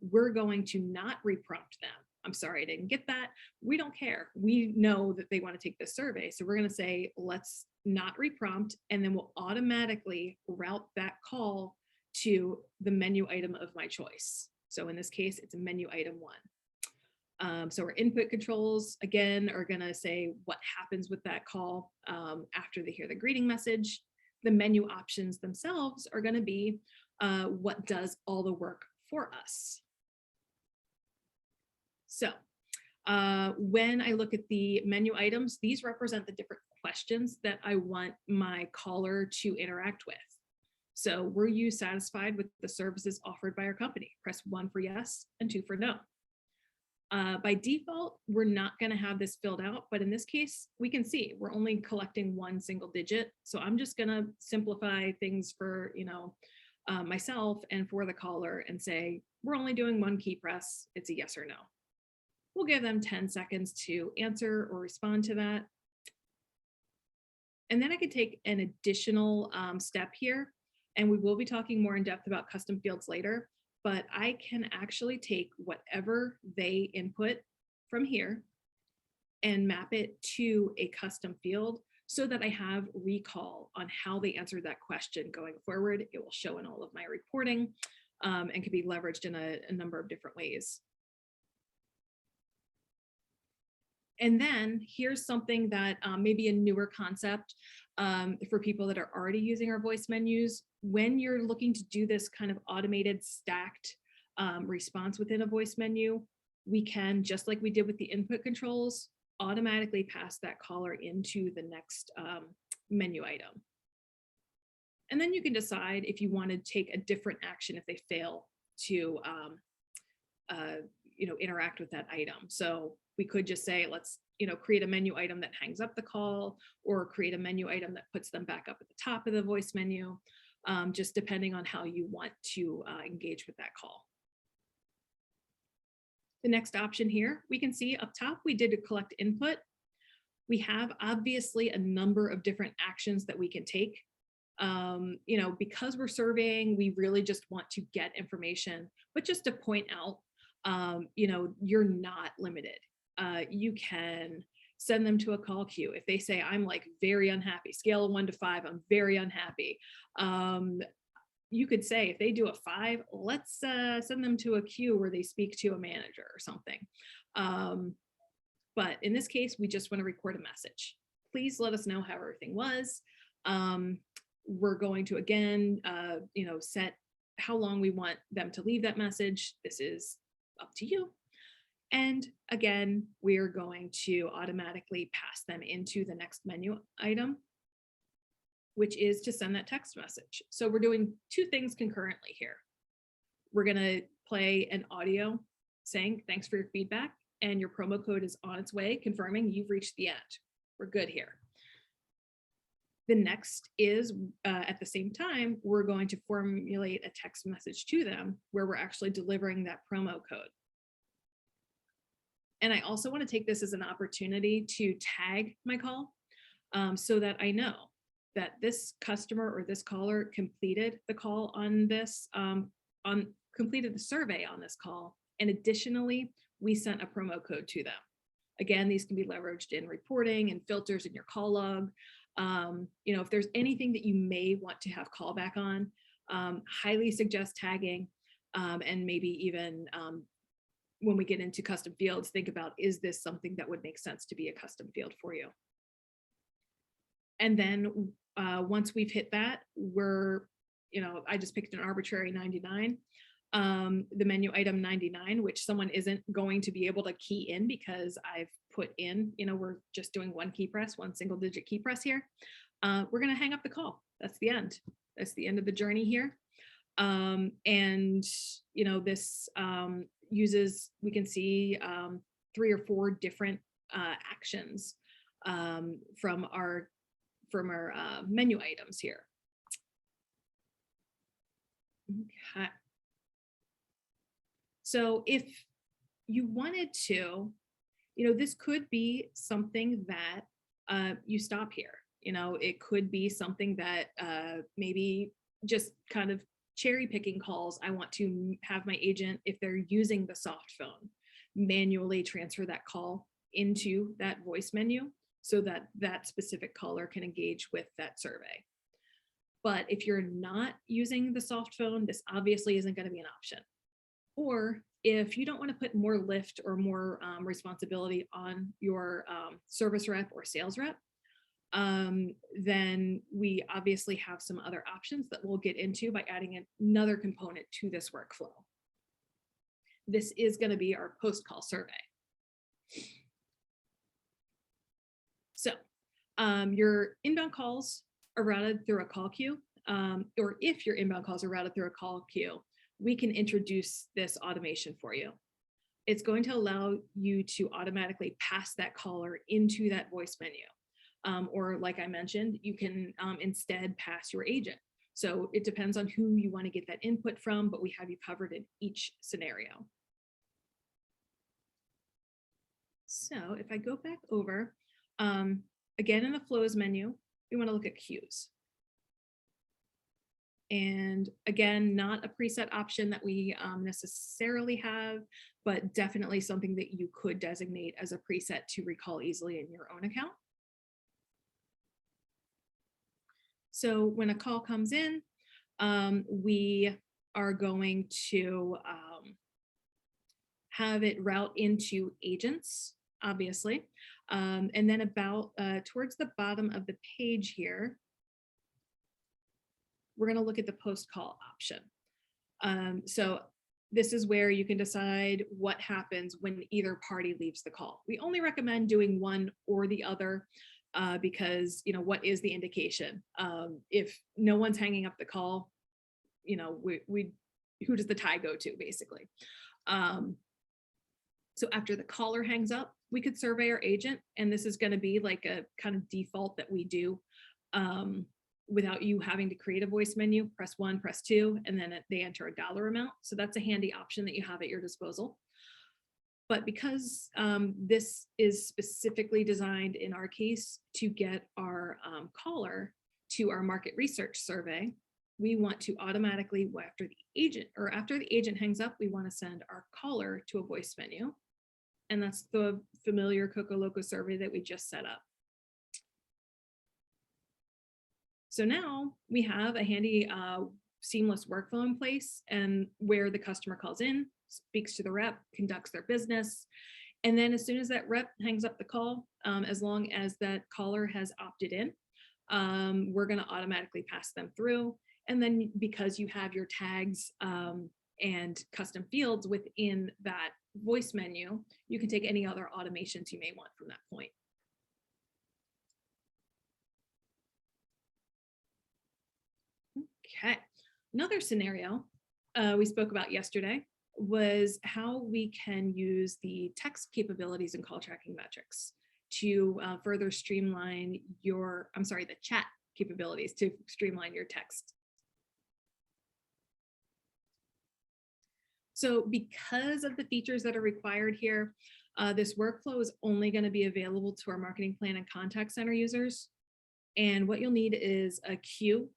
We're going to not reprompt them. I'm sorry, I didn't get that. We don't care. We know that they want to take this survey. So we're going to say, let's not reprompt, and then we'll automatically route that call to the menu item of my choice. So in this case, it's a menu item 1. So our input controls, again, are going to say what happens with that call after they hear the greeting message. The menu options themselves are going to be what does all the work for us. So when I look at the menu items, these represent the different questions that I want my caller to interact with. So were you satisfied with the services offered by our company? Press 1 for yes and 2 for no. By default, we're not going to have this filled out, but in this case, we can see we're only collecting one single digit. So I'm just going to simplify things for, myself and for the caller and say, we're only doing one key press. It's a yes or no. We'll give them 10 seconds to answer or respond to that. And then I could take an additional step here, and we will be talking more in depth about custom fields later, but I can actually take whatever they input from here and map it to a custom field so that I have recall on how they answered that question going forward. It will show in all of my reporting and can be leveraged in a number of different ways. And then here's something that may be a newer concept for people that are already using our voice menus. When you're looking to do this kind of automated stacked response within a voice menu, we can, just like we did with the input controls, automatically pass that caller into the next menu item. And then you can decide if you want to take a different action if they fail to interact with that item. So we could just say, let's create a menu item that hangs up the call, or create a menu item that puts them back up at the top of the voice menu, just depending on how you want to engage with that call. The next option here, we can see up top, we did a collect input. We have obviously a number of different actions that we can take. Because we're surveying, we really just want to get information, but just to point out, you're not limited. You can send them to a call queue. If they say, I'm like very unhappy, scale of 1 to 5, I'm very unhappy. You could say, if they do a 5, let's send them to a queue where they speak to a manager or something. But in this case, we just want to record a message. Please let us know how everything was. We're going to, again, set how long we want them to leave that message. This is up to you. And again, we're going to automatically pass them into the next menu item, which is to send that text message. So we're doing 2 things concurrently here. We're going to play an audio saying, thanks for your feedback, and your promo code is on its way, confirming you've reached the end. We're good here. The next is, at the same time, we're going to formulate a text message to them where we're actually delivering that promo code. And I also want to take this as an opportunity to tag my call so that I know that this customer or this caller completed the call on this, completed the survey on this call. And additionally, we sent a promo code to them. Again, these can be leveraged in reporting and filters in your call log. If there's anything that you may want to have callback on, highly suggest tagging, and maybe even when we get into custom fields, think about, is this something that would make sense to be a custom field for you? And then once we've hit that, I just picked an arbitrary 99, the menu item 99, which someone isn't going to be able to key in because I've put in, we're just doing one key press, one single digit key press here. We're going to hang up the call. That's the end. That's the end of the journey here. This uses, we can see 3 or 4 different actions from our menu items here. Okay. So if you wanted to, this could be something that you stop here. It could be something that maybe just kind of cherry picking calls. I want to have my agent, if they're using the soft phone, manually transfer that call into that voice menu so that that specific caller can engage with that survey. But if you're not using the soft phone, this obviously isn't going to be an option. Or if you don't want to put more lift or more responsibility on your service rep or sales rep, then we obviously have some other options that we'll get into by adding another component to this workflow. This is going to be our post-call survey. So Your inbound calls are routed through a call queue, or if your inbound calls are routed through a call queue, we can introduce this automation for you. It's going to allow you to automatically pass that caller into that voice menu. Or like I mentioned, you can instead pass your agent. So it depends on who you want to get that input from, but we have you covered in each scenario. So if I go back over, again, in the flows menu, we want to look at queues. And again, not a preset option that we necessarily have, but definitely something that you could designate as a preset to recall easily in your own account. So when a call comes in, we are going to have it route into agents, obviously. And then about towards the bottom of the page here, we're going to look at the post call option. So this is where you can decide what happens when either party leaves the call. We only recommend doing one or the other because, what is the indication? If no one's hanging up the call, who does the tie go to, basically? So after the caller hangs up, we could survey our agent, and this is going to be like a kind of default that we do without you having to create a voice menu. Press 1, press 2, and then they enter a dollar amount. So that's a handy option that you have at your disposal. But because this is specifically designed in our case to get our caller to our market research survey, we want to automatically, after the agent hangs up, we want to send our caller to a voice menu. And that's the familiar Coco Loco survey that we just set up. So now we have a handy seamless workflow in place, and where the customer calls in, speaks to the rep, conducts their business. And then as soon as that rep hangs up the call, as long as that caller has opted in, we're going to automatically pass them through. And then because you have your tags and custom fields within that voice menu, you can take any other automations you may want from that point. Okay, another scenario we spoke about yesterday was how we can use the text capabilities in CallTrackingMetrics to further streamline the chat capabilities to streamline your text. So because of the features that are required here, this workflow is only going to be available to our marketing plan and contact center users. And what you'll need is a queue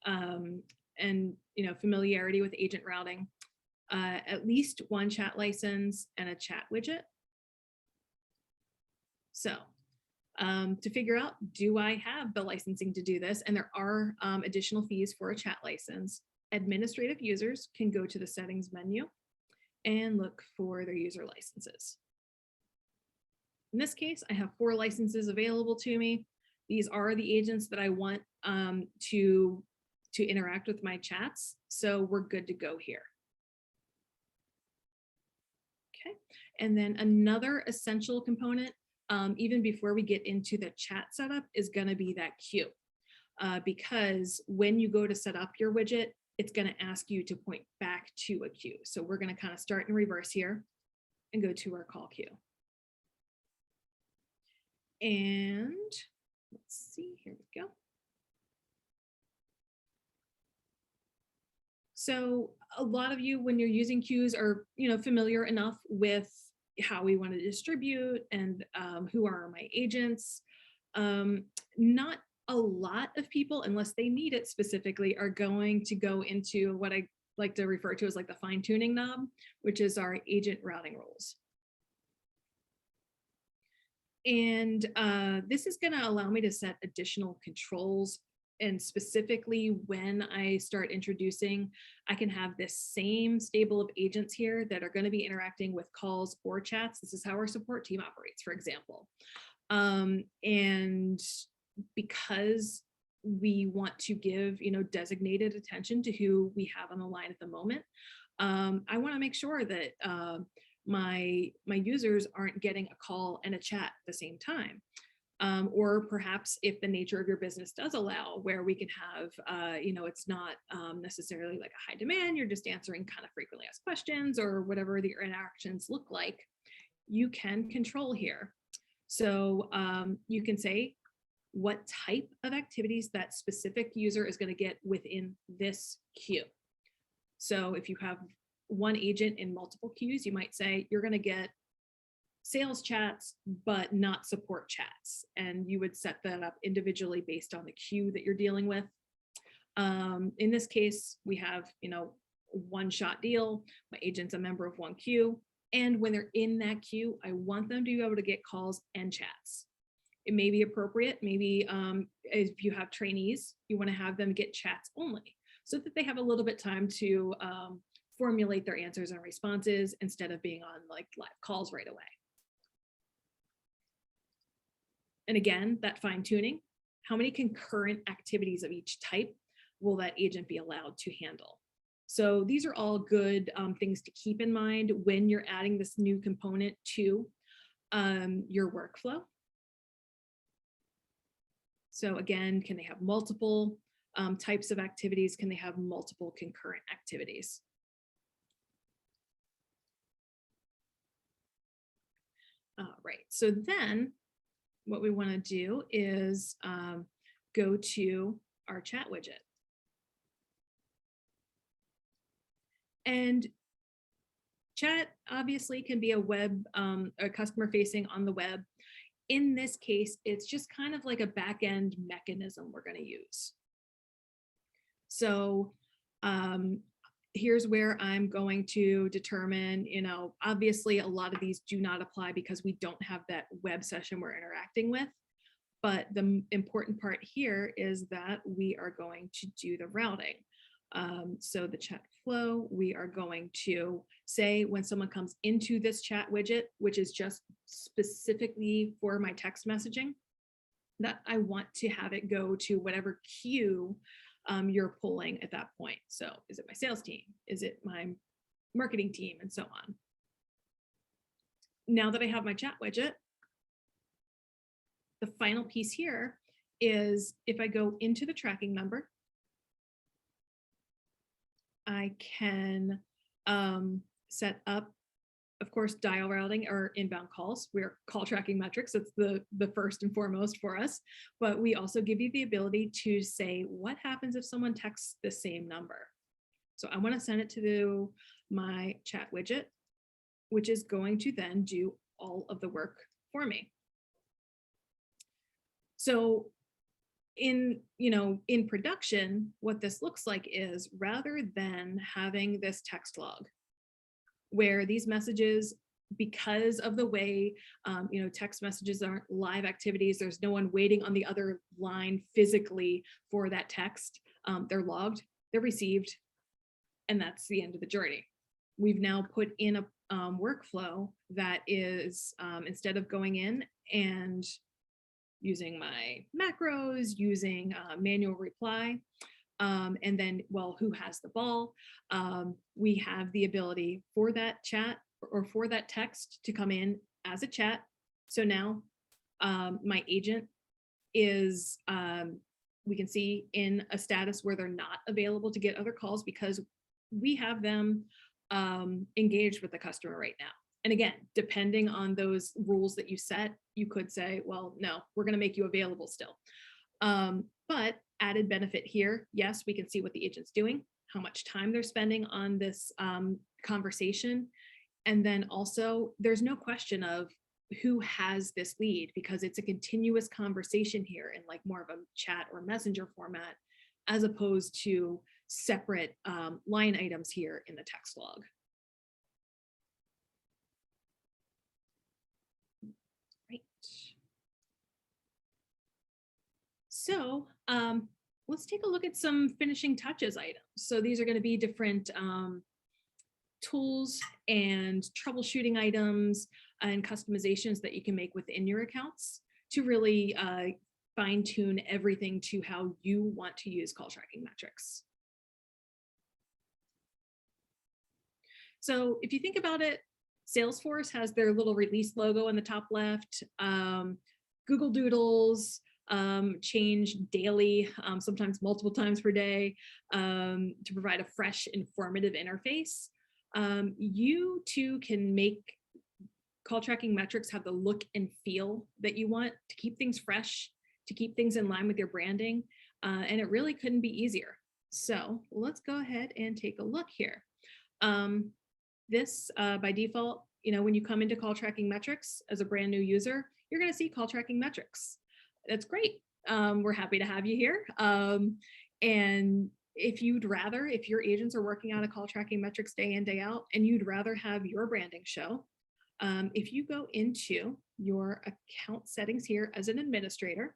and familiarity with agent routing, at least one chat license and a chat widget. So to figure out, do I have the licensing to do this? And there are additional fees for a chat license. Administrative users can go to the settings menu and look for their user licenses. In this case, I have 4 licenses available to me. These are the agents that I want to interact with my chats. So we're good to go here. Okay, and then another essential component, even before we get into the chat setup, is going to be that queue. Because when you go to set up your widget, it's going to ask you to point back to a queue. So we're going to kind of start in reverse here and go to our call queue. And let's see, here we go. So a lot of you, when you're using queues, are familiar enough with how we want to distribute and who are my agents. Not a lot of people, unless they need it specifically, are going to go into what I like to refer to as like the fine tuning knob, which is our agent routing rules. And this is going to allow me to set additional controls. And specifically when I start introducing, I can have this same stable of agents here that are going to be interacting with calls or chats. This is how our support team operates, for example. And because we want to give, designated attention to who we have on the line at the moment, I want to make sure that my users aren't getting a call and a chat at the same time. Or perhaps if the nature of your business does allow, where we can have, it's not necessarily like a high demand, you're just answering kind of frequently asked questions or whatever the interactions look like, you can control here. So you can say what type of activities that specific user is going to get within this queue. So if you have one agent in multiple queues, you might say you're going to get sales chats, but not support chats. And you would set that up individually based on the queue that you're dealing with. In this case, we have, one-shot deal. My agent's a member of one queue. And when they're in that queue, I want them to be able to get calls and chats. It may be appropriate. Maybe if you have trainees, you want to have them get chats only so that they have a little bit time to formulate their answers and responses instead of being on like live calls right away. And again, that fine tuning, how many concurrent activities of each type will that agent be allowed to handle? So these are all good things to keep in mind when you're adding this new component to your workflow. So again, can they have multiple types of activities? Can they have multiple concurrent activities? All right, so then what we want to do is go to our chat widget. And chat obviously can be a web, a customer facing on the web. In this case, it's just kind of like a back-end mechanism we're going to use. So here's where I'm going to determine, obviously a lot of these do not apply because we don't have that web session we're interacting with. But the important part here is that we are going to do the routing. So the chat flow, we are going to say when someone comes into this chat widget, which is just specifically for my text messaging, that I want to have it go to whatever queue you're pulling at that point. So is it my sales team? Is it my marketing team? And so on. Now that I have my chat widget, the final piece here is if I go into the tracking number, I can set up, of course, dial routing or inbound calls. We're call tracking metrics. That's the first and foremost for us. But we also give you the ability to say, what happens if someone texts the same number? So I want to send it to my chat widget, which is going to then do all of the work for me. So in production, what this looks like is rather than having this text log where these messages, because of the way, text messages aren't live activities, there's no one waiting on the other line physically for that text. They're logged, they're received, and that's the end of the journey. We've now put in a workflow that is, instead of going in and using my macros, using manual reply, and then, well, who has the ball? We have the ability for that chat or for that text to come in as a chat. So now my agent is, we can see in a status where they're not available to get other calls because we have them engaged with the customer right now. And again, depending on those rules that you set, you could say, well, no, we're going to make you available still. But added benefit here, yes, we can see what the agent's doing, how much time they're spending on this conversation. And then also, there's no question of who has this lead because it's a continuous conversation here in like more of a chat or messenger format, as opposed to separate line items here in the text log. Right. So let's take a look at some finishing touches items. So these are going to be different tools and troubleshooting items and customizations that you can make within your accounts to really fine tune everything to how you want to use call tracking metrics. So if you think about it, Salesforce has their little release logo in the top left. Google Doodles, change daily, sometimes multiple times per day, to provide a fresh, informative interface. You too can make CallTrackingMetrics have the look and feel that you want to keep things fresh, to keep things in line with your branding, and it really couldn't be easier. So let's go ahead and take a look here. This by default, when you come into CallTrackingMetrics as a brand new user, you're going to see CallTrackingMetrics. That's great. We're happy to have you here. And if your agents are working on a CallTrackingMetrics day in, day out, and you'd rather have your branding show, if you go into your account settings here as an administrator,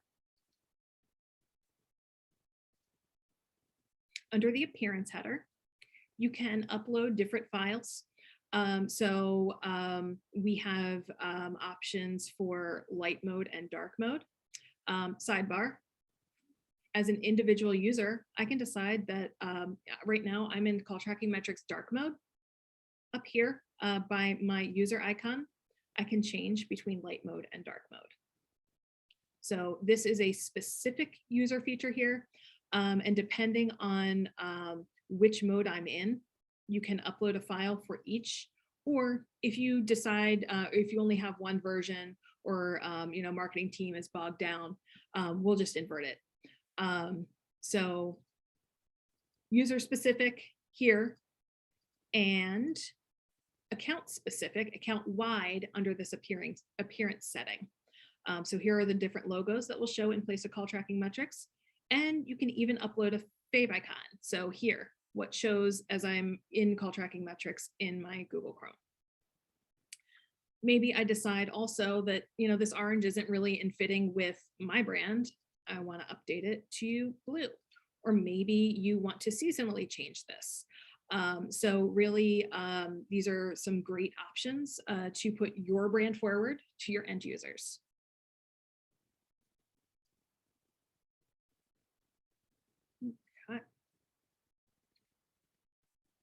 under the appearance header, you can upload different files. We have options for light mode and dark mode. Sidebar, as an individual user, I can decide that right now I'm in CallTrackingMetrics dark mode. Up here by my user icon, I can change between light mode and dark mode. So this is a specific user feature here. And depending on which mode I'm in, you can upload a file for each. Or if you decide, if you only have one version, or marketing team is bogged down, we'll just invert it. So user specific here, and account specific, account wide under this appearance setting. So here are the different logos that will show in place of CallTrackingMetrics, and you can even upload a fave icon. So here, what shows as I'm in CallTrackingMetrics in my Google Chrome. Maybe I decide also that, this orange isn't really in fitting with my brand. I want to update it to blue, or maybe you want to seasonally change this. So really, these are some great options to put your brand forward to your end users. Okay.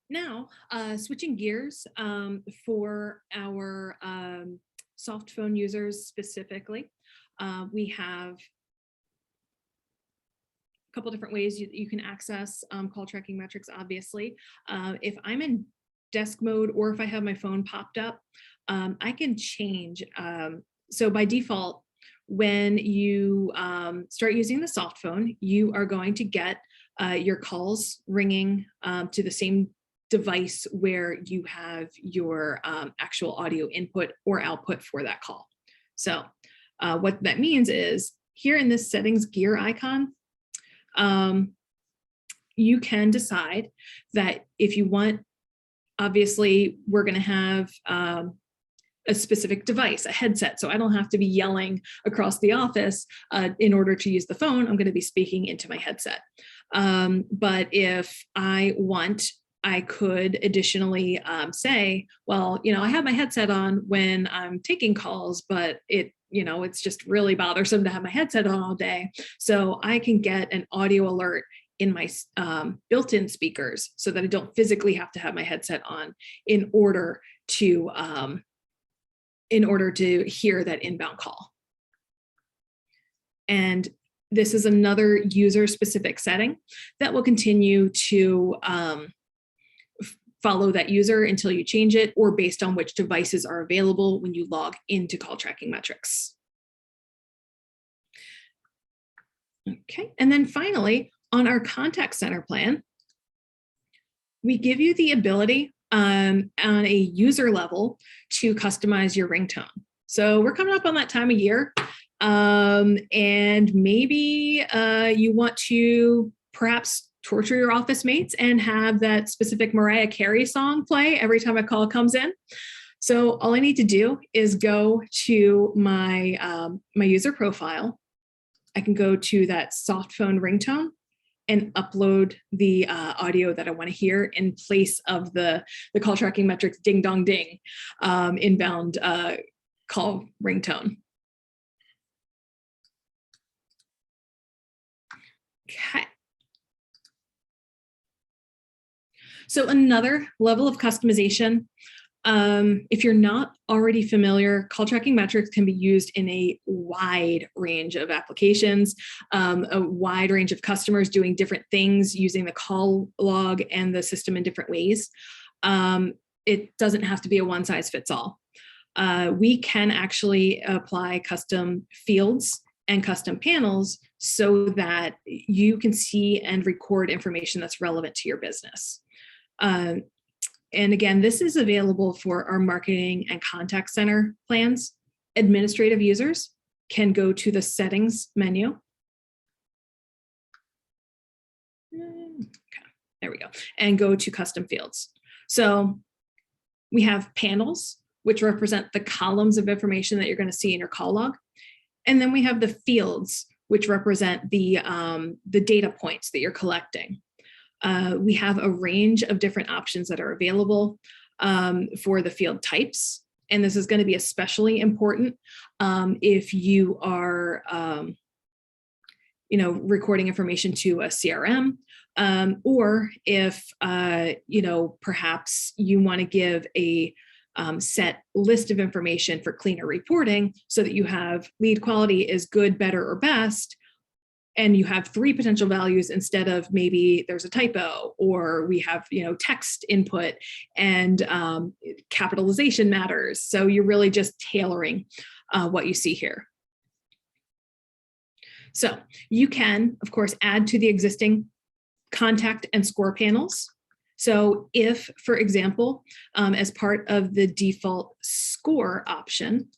Now, switching gears for our soft phone users specifically, we have a couple different ways you can access CallTrackingMetrics, obviously. If I'm in desk mode, or if I have my phone popped up, I can change. So by default, when you start using the soft phone, you are going to get your calls ringing to the same device where you have your actual audio input or output for that call. So what that means is here in this settings gear icon, you can decide that if you want, obviously we're going to have a specific device, a headset. So I don't have to be yelling across the office in order to use the phone. I'm going to be speaking into my headset. But if I want, I could additionally say, well, I have my headset on when I'm taking calls, but it's just really bothersome to have my headset on all day. So I can get an audio alert in my built-in speakers so that I don't physically have to have my headset on in order to hear that inbound call. And this is another user-specific setting that will continue to follow that user until you change it, or based on which devices are available when you log into CallTrackingMetrics. Okay, and then finally, on our contact center plan, we give you the ability on a user level to customize your ringtone. So we're coming up on that time of year, and maybe you want to perhaps torture your office mates and have that specific Mariah Carey song play every time a call comes in. So all I need to do is go to my my user profile. I can go to that soft phone ringtone and upload the audio that I want to hear in place of the CallTrackingMetrics ding dong ding inbound call ringtone. Okay. So another level of customization If you're not already familiar, CallTrackingMetrics can be used in a wide range of applications, a wide range of customers doing different things using the call log and the system in different ways. It doesn't have to be a one size fits all. We can actually apply custom fields and custom panels so that you can see and record information that's relevant to your business. And again, this is available for our marketing and contact center plans. Administrative users can go to the settings menu. Okay, there we go. And go to custom fields. So we have panels, which represent the columns of information that you're going to see in your call log. And then we have the fields, which represent the data points that you're collecting. We have a range of different options that are available for the field types. And this is going to be especially important if you are, recording information to a CRM, or if, perhaps you want to give a set list of information for cleaner reporting so that you have lead quality is good, better, or best. And you have 3 potential values instead of maybe there's a typo, or we have, text input and capitalization matters. So you're really just tailoring what you see here. So you can, of course, add to the existing contact and score panels. So if, for example, as part of the default score option,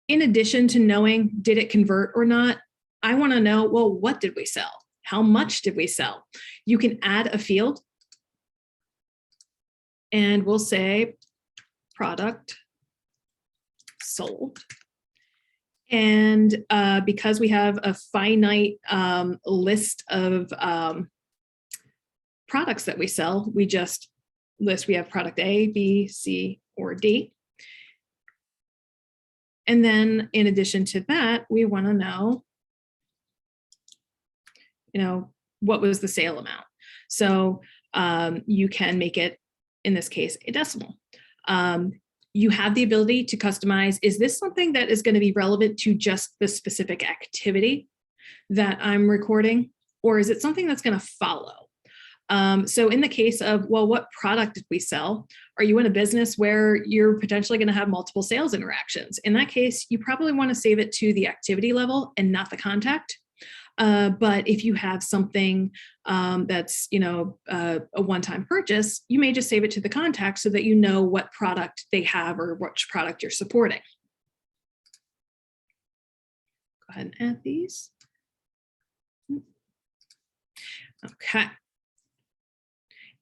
in addition to knowing, did it convert or not, I want to know, well, what did we sell? How much did we sell? You can add a field and we'll say product sold. And because we have a finite list of products that we sell, we just list, we have product A, B, C, or D. And then in addition to that, we want to know, what was the sale amount? So you can make it, in this case, a decimal. You have the ability to customize, is this something that is going to be relevant to just the specific activity that I'm recording? Or is it something that's going to follow? So in the case of, well, what product did we sell? Are you in a business where you're potentially going to have multiple sales interactions? In that case, you probably want to save it to the activity level and not the contact. But if you have something that's, a one-time purchase, you may just save it to the contact so that you know what product they have or which product you're supporting. Go ahead and add these. Okay.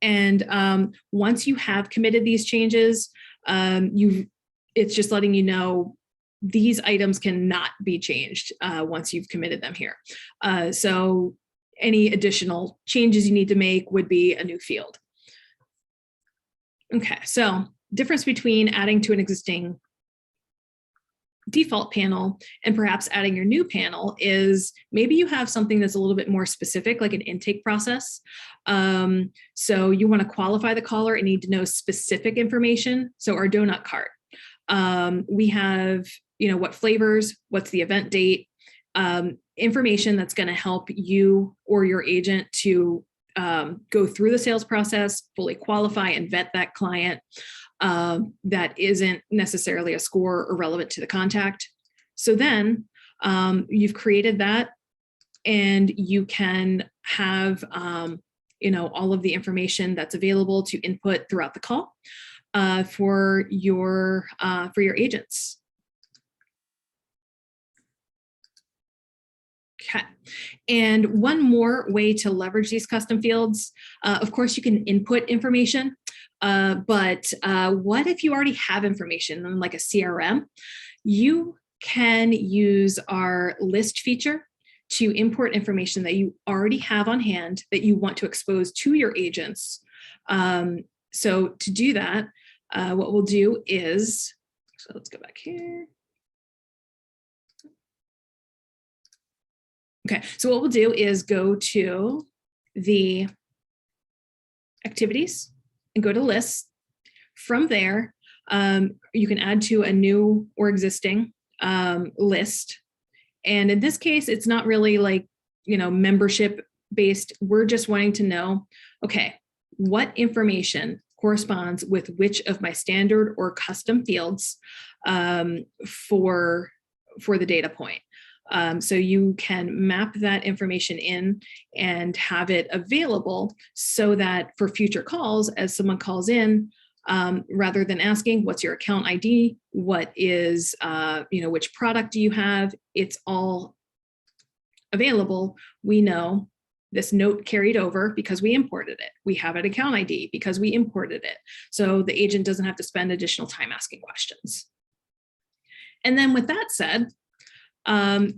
And once you have committed these changes, it's just letting you know these items cannot be changed once you've committed them here. So any additional changes you need to make would be a new field. Okay, so difference between adding to an existing default panel and perhaps adding your new panel is maybe you have something that's a little bit more specific, like an intake process. So you want to qualify the caller and need to know specific information. So our donut cart. We have, what flavors, what's the event date, information that's going to help you or your agent to go through the sales process, fully qualify and vet that client. That isn't necessarily a score or relevant to the contact. So then you've created that and you can have, all of the information that's available to input throughout the call for your agents. Okay. And one more way to leverage these custom fields, of course, you can input information. But what if you already have information in like a CRM? You can use our list feature to import information that you already have on hand that you want to expose to your agents. So to do that, what we'll do is, so let's go back here. Okay, so what we'll do is go to the activities and go to lists. From there, you can add to a new or existing list. And in this case, it's not really like, membership based. We're just wanting to know, okay, what information corresponds with which of my standard or custom fields for the data point. So you can map that information in and have it available so that for future calls, as someone calls in, rather than asking what's your account ID, what is, which product do you have, it's all available. We know this note carried over because we imported it. We have an account ID because we imported it. So the agent doesn't have to spend additional time asking questions. And then with that said, we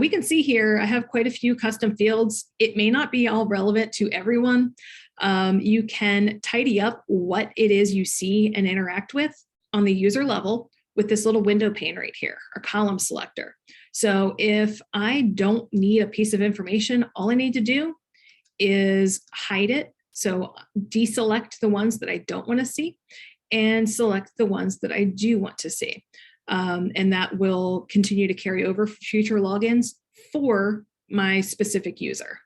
can see here, I have quite a few custom fields. It may not be all relevant to everyone. You can tidy up what it is you see and interact with on the user level with this little window pane right here, or column selector. So if I don't need a piece of information, all I need to do is hide it. So deselect the ones that I don't want to see and select the ones that I do want to see. And that will continue to carry over for future logins for my specific user.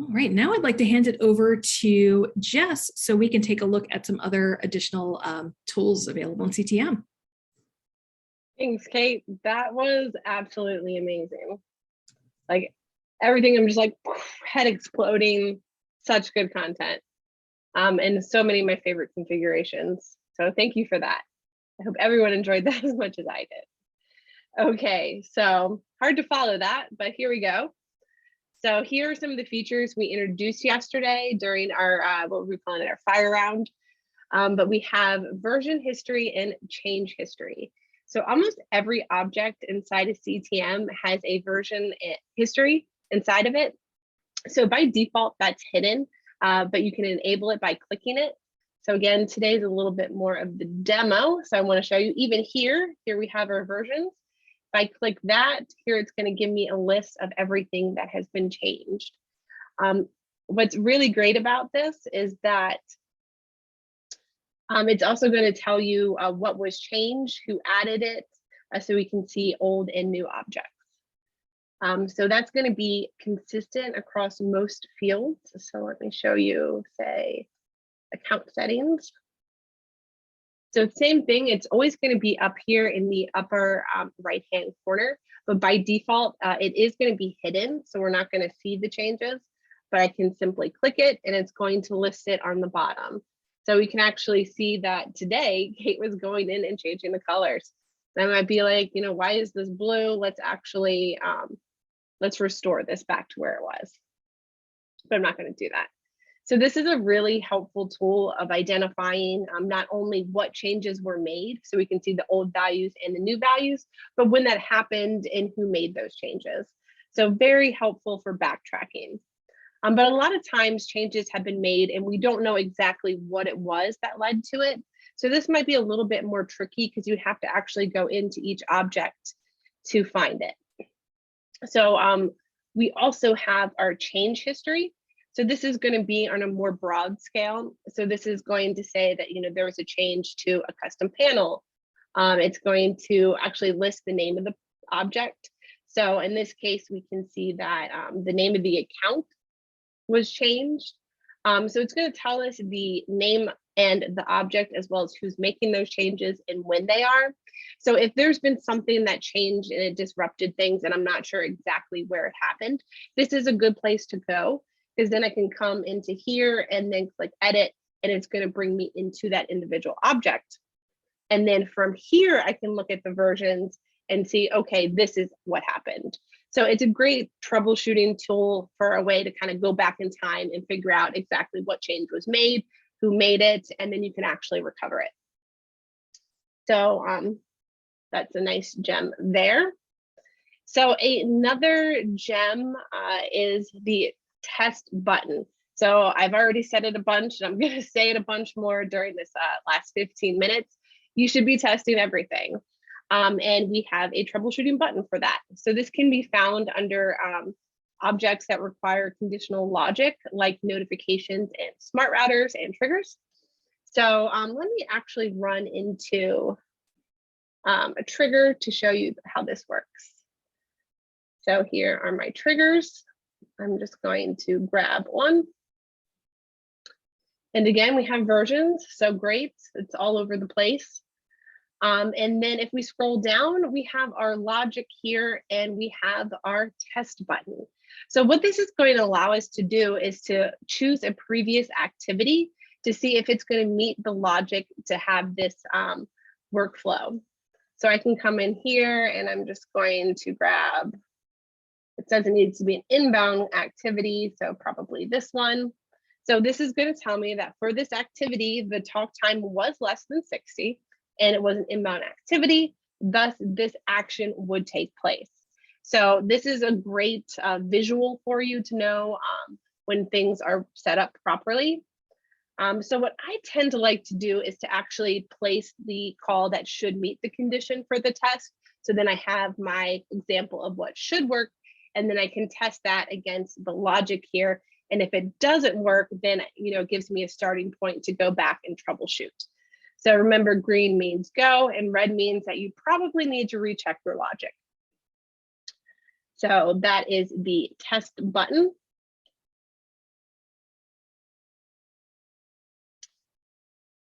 All right, now I'd like to hand it over to Jess so we can take a look at some other additional tools available in CTM. Thanks, Kate. That was absolutely amazing. Like everything, I'm just like head exploding, such good content. And so many of my favorite configurations. So thank you for that. I hope everyone enjoyed that as much as I did. Okay, so hard to follow that, but here we go. So here are some of the features we introduced yesterday during our, what we're calling it, our fire round. But we have version history and change history. So almost every object inside of CTM has a version history inside of it. So by default, that's hidden, but you can enable it by clicking it. So again, today's a little bit more of the demo. So I want to show you even here we have our versions. If I click that, here it's going to give me a list of everything that has been changed. What's really great about this is that it's also going to tell you what was changed, who added it, so we can see old and new objects. So that's going to be consistent across most fields. So let me show you, say, account settings. So same thing, it's always going to be up here in the upper right-hand corner, but by default, it is going to be hidden. So we're not going to see the changes, but I can simply click it and it's going to list it on the bottom. So we can actually see that today, Kate was going in and changing the colors. And I might be like, why is this blue? Let's actually, let's restore this back to where it was. But I'm not going to do that. So this is a really helpful tool of identifying not only what changes were made, so we can see the old values and the new values, but when that happened and who made those changes. So very helpful for backtracking. But a lot of times changes have been made and we don't know exactly what it was that led to it. So this might be a little bit more tricky because you'd have to actually go into each object to find it. So we also have our change history. So this is going to be on a more broad scale. So this is going to say that, there was a change to a custom panel. It's going to actually list the name of the object. So in this case, we can see that the name of the account was changed. So it's going to tell us the name and the object as well as who's making those changes and when they are. So if there's been something that changed and it disrupted things and I'm not sure exactly where it happened, this is a good place to go, because then I can come into here and then click edit and it's going to bring me into that individual object. And then from here, I can look at the versions and see, okay, this is what happened. So it's a great troubleshooting tool for a way to kind of go back in time and figure out exactly what change was made, who made it, and then you can actually recover it. So that's a nice gem there. So another gem is the test button. So I've already said it a bunch and I'm going to say it a bunch more during this last 15 minutes. you should be testing everything. And we have a troubleshooting button for that. So this can be found under objects that require conditional logic, like notifications and smart routers and triggers. So let me actually run into a trigger to show you how this works. So here are my triggers. I'm just going to grab one. And again, we have versions, so great, it's all over the place. And then if we scroll down, we have our logic here and we have our test button. So what this is going to allow us to do is to choose a previous activity to see if it's going to meet the logic to have this workflow. So I can come in here and I'm just going to grab, it says it needs to be an inbound activity, so probably this one. So this is going to tell me that for this activity, the talk time was less than 60 and it was an inbound activity, thus this action would take place. So this is a great visual for you to know when things are set up properly. So what I tend to like to do is to actually place the call that should meet the condition for the test. So then I have my example of what should work, and then I can test that against the logic here. And if it doesn't work, then it gives me a starting point to go back and troubleshoot. So remember, green means go and red means that you probably need to recheck your logic. So that is the test button.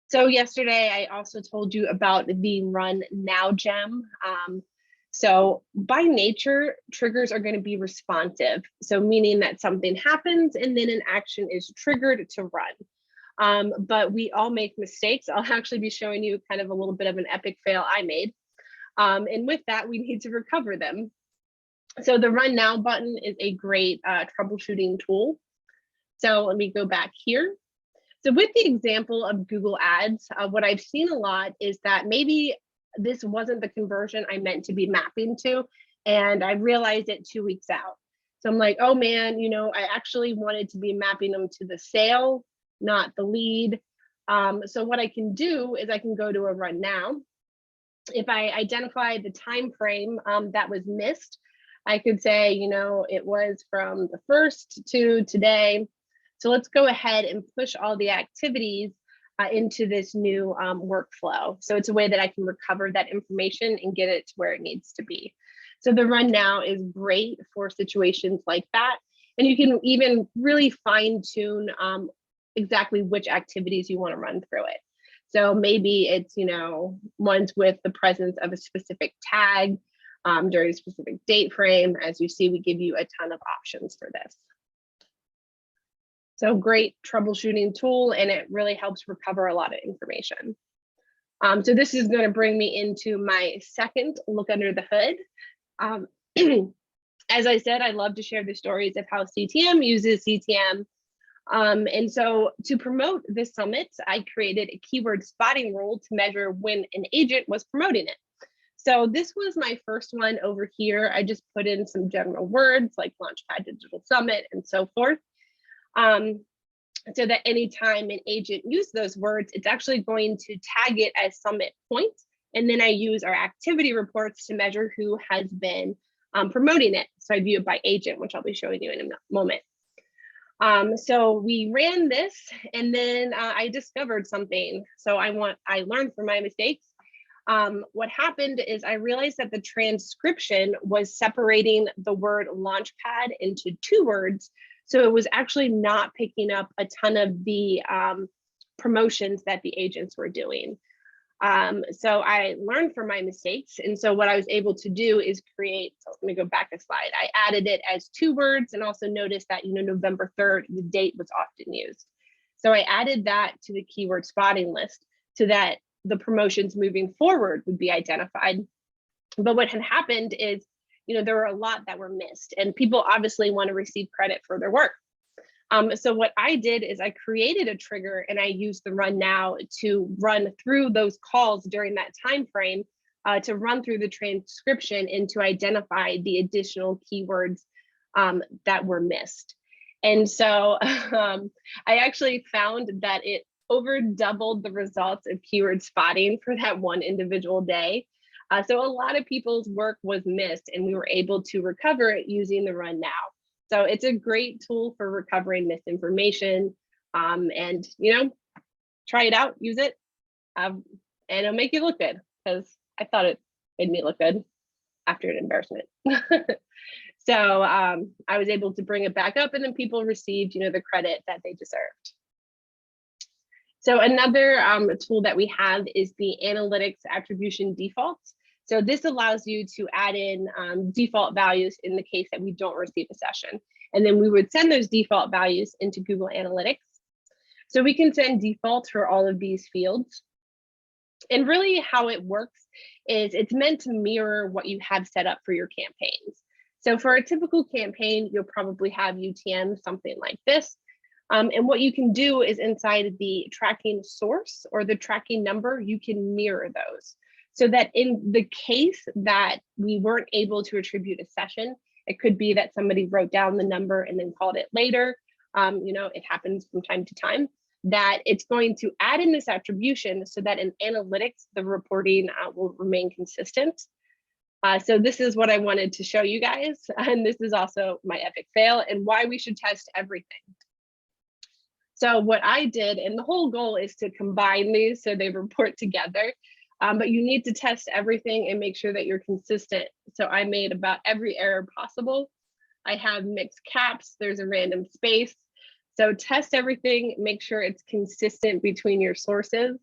So yesterday, I also told you about the Run Now gem. So by nature, triggers are going to be responsive. So meaning that something happens and then an action is triggered to run. But we all make mistakes. I'll actually be showing you kind of a little bit of an epic fail I made. And with that, we need to recover them. So the Run Now button is a great troubleshooting tool. So let me go back here. So with the example of Google Ads, what I've seen a lot is that maybe this wasn't the conversion I meant to be mapping to, and I realized it 2 weeks out. So I'm like, oh man, I actually wanted to be mapping them to the sale, not the lead. So what I can do is I can go to a Run Now. If I identify the time frame that was missed, I could say, it was from the 1st to today. So let's go ahead and push all the activities into this new workflow. So it's a way that I can recover that information and get it to where it needs to be. So the Run Now is great for situations like that. And you can even really fine tune exactly which activities you want to run through it. So maybe it's, ones with the presence of a specific tag during a specific date frame. As you see, we give you a ton of options for this. So great troubleshooting tool, and it really helps recover a lot of information. So this is going to bring me into my second look under the hood. As I said, I love to share the stories of how CTM uses CTM. And so to promote this summit, I created a keyword spotting rule to measure when an agent was promoting it. So this was my first one over here. I just put in some general words like Launchpad Digital Summit and so forth. So that anytime an agent uses those words, it's actually going to tag it as summit points. And then I use our activity reports to measure who has been promoting it. So I view it by agent, which I'll be showing you in a moment. So we ran this, and then I discovered something. So I learned from my mistakes. What happened is I realized that the transcription was separating the word Launchpad into 2 words. So it was actually not picking up a ton of the promotions that the agents were doing. So I learned from my mistakes. And so what I was able to do is create, so let me go back a slide. I added it as 2 words, and also noticed that, November 3rd, the date was often used. So I added that to the keyword spotting list so that the promotions moving forward would be identified. But what had happened is, there were a lot that were missed, and people obviously want to receive credit for their work. So what I did is I created a trigger, and I used the Run Now to run through those calls during that time frame to run through the transcription and to identify the additional keywords that were missed. And so I actually found that it over doubled the results of keyword spotting for that one individual day. So a lot of people's work was missed, and we were able to recover it using the Run Now. So it's a great tool for recovering misinformation. And try it out, use it, and it'll make you look good, because I thought it made me look good after an embarrassment. So I was able to bring it back up, and then people received, the credit that they deserved. So another tool that we have is the analytics attribution defaults. So this allows you to add in default values in the case that we don't receive a session. And then we would send those default values into Google Analytics. So we can send defaults for all of these fields. And really how it works is it's meant to mirror what you have set up for your campaigns. So for a typical campaign, you'll probably have UTM, something like this. And what you can do is inside the tracking source or the tracking number, you can mirror those. So that in the case that we weren't able to attribute a session, it could be that somebody wrote down the number and then called it later. It happens from time to time, that it's going to add in this attribution so that in analytics, the reporting will remain consistent. So this is what I wanted to show you guys. And this is also my epic fail and why we should test everything. So what I did, and the whole goal is to combine these so they report together, but you need to test everything and make sure that you're consistent. So I made about every error possible. I have mixed caps, there's a random space. So test everything, make sure it's consistent between your sources,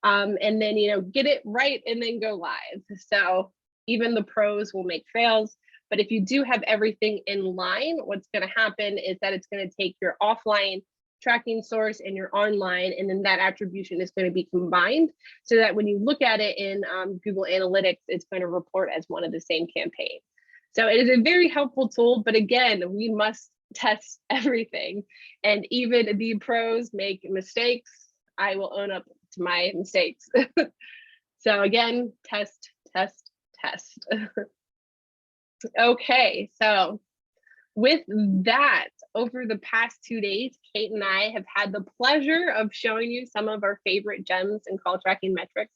and then, get it right and then go live. So even the pros will make fails, but if you do have everything in line, what's gonna happen is that it's gonna take your offline tracking source and your online, and then that attribution is going to be combined so that when you look at it in Google Analytics, it's going to report as one of the same campaign. So it is a very helpful tool, but again, we must test everything. And even the pros make mistakes. I will own up to my mistakes. So again, test, test, test. Okay, so with that, over the past 2 days, Kate and I have had the pleasure of showing you some of our favorite gems in call tracking metrics.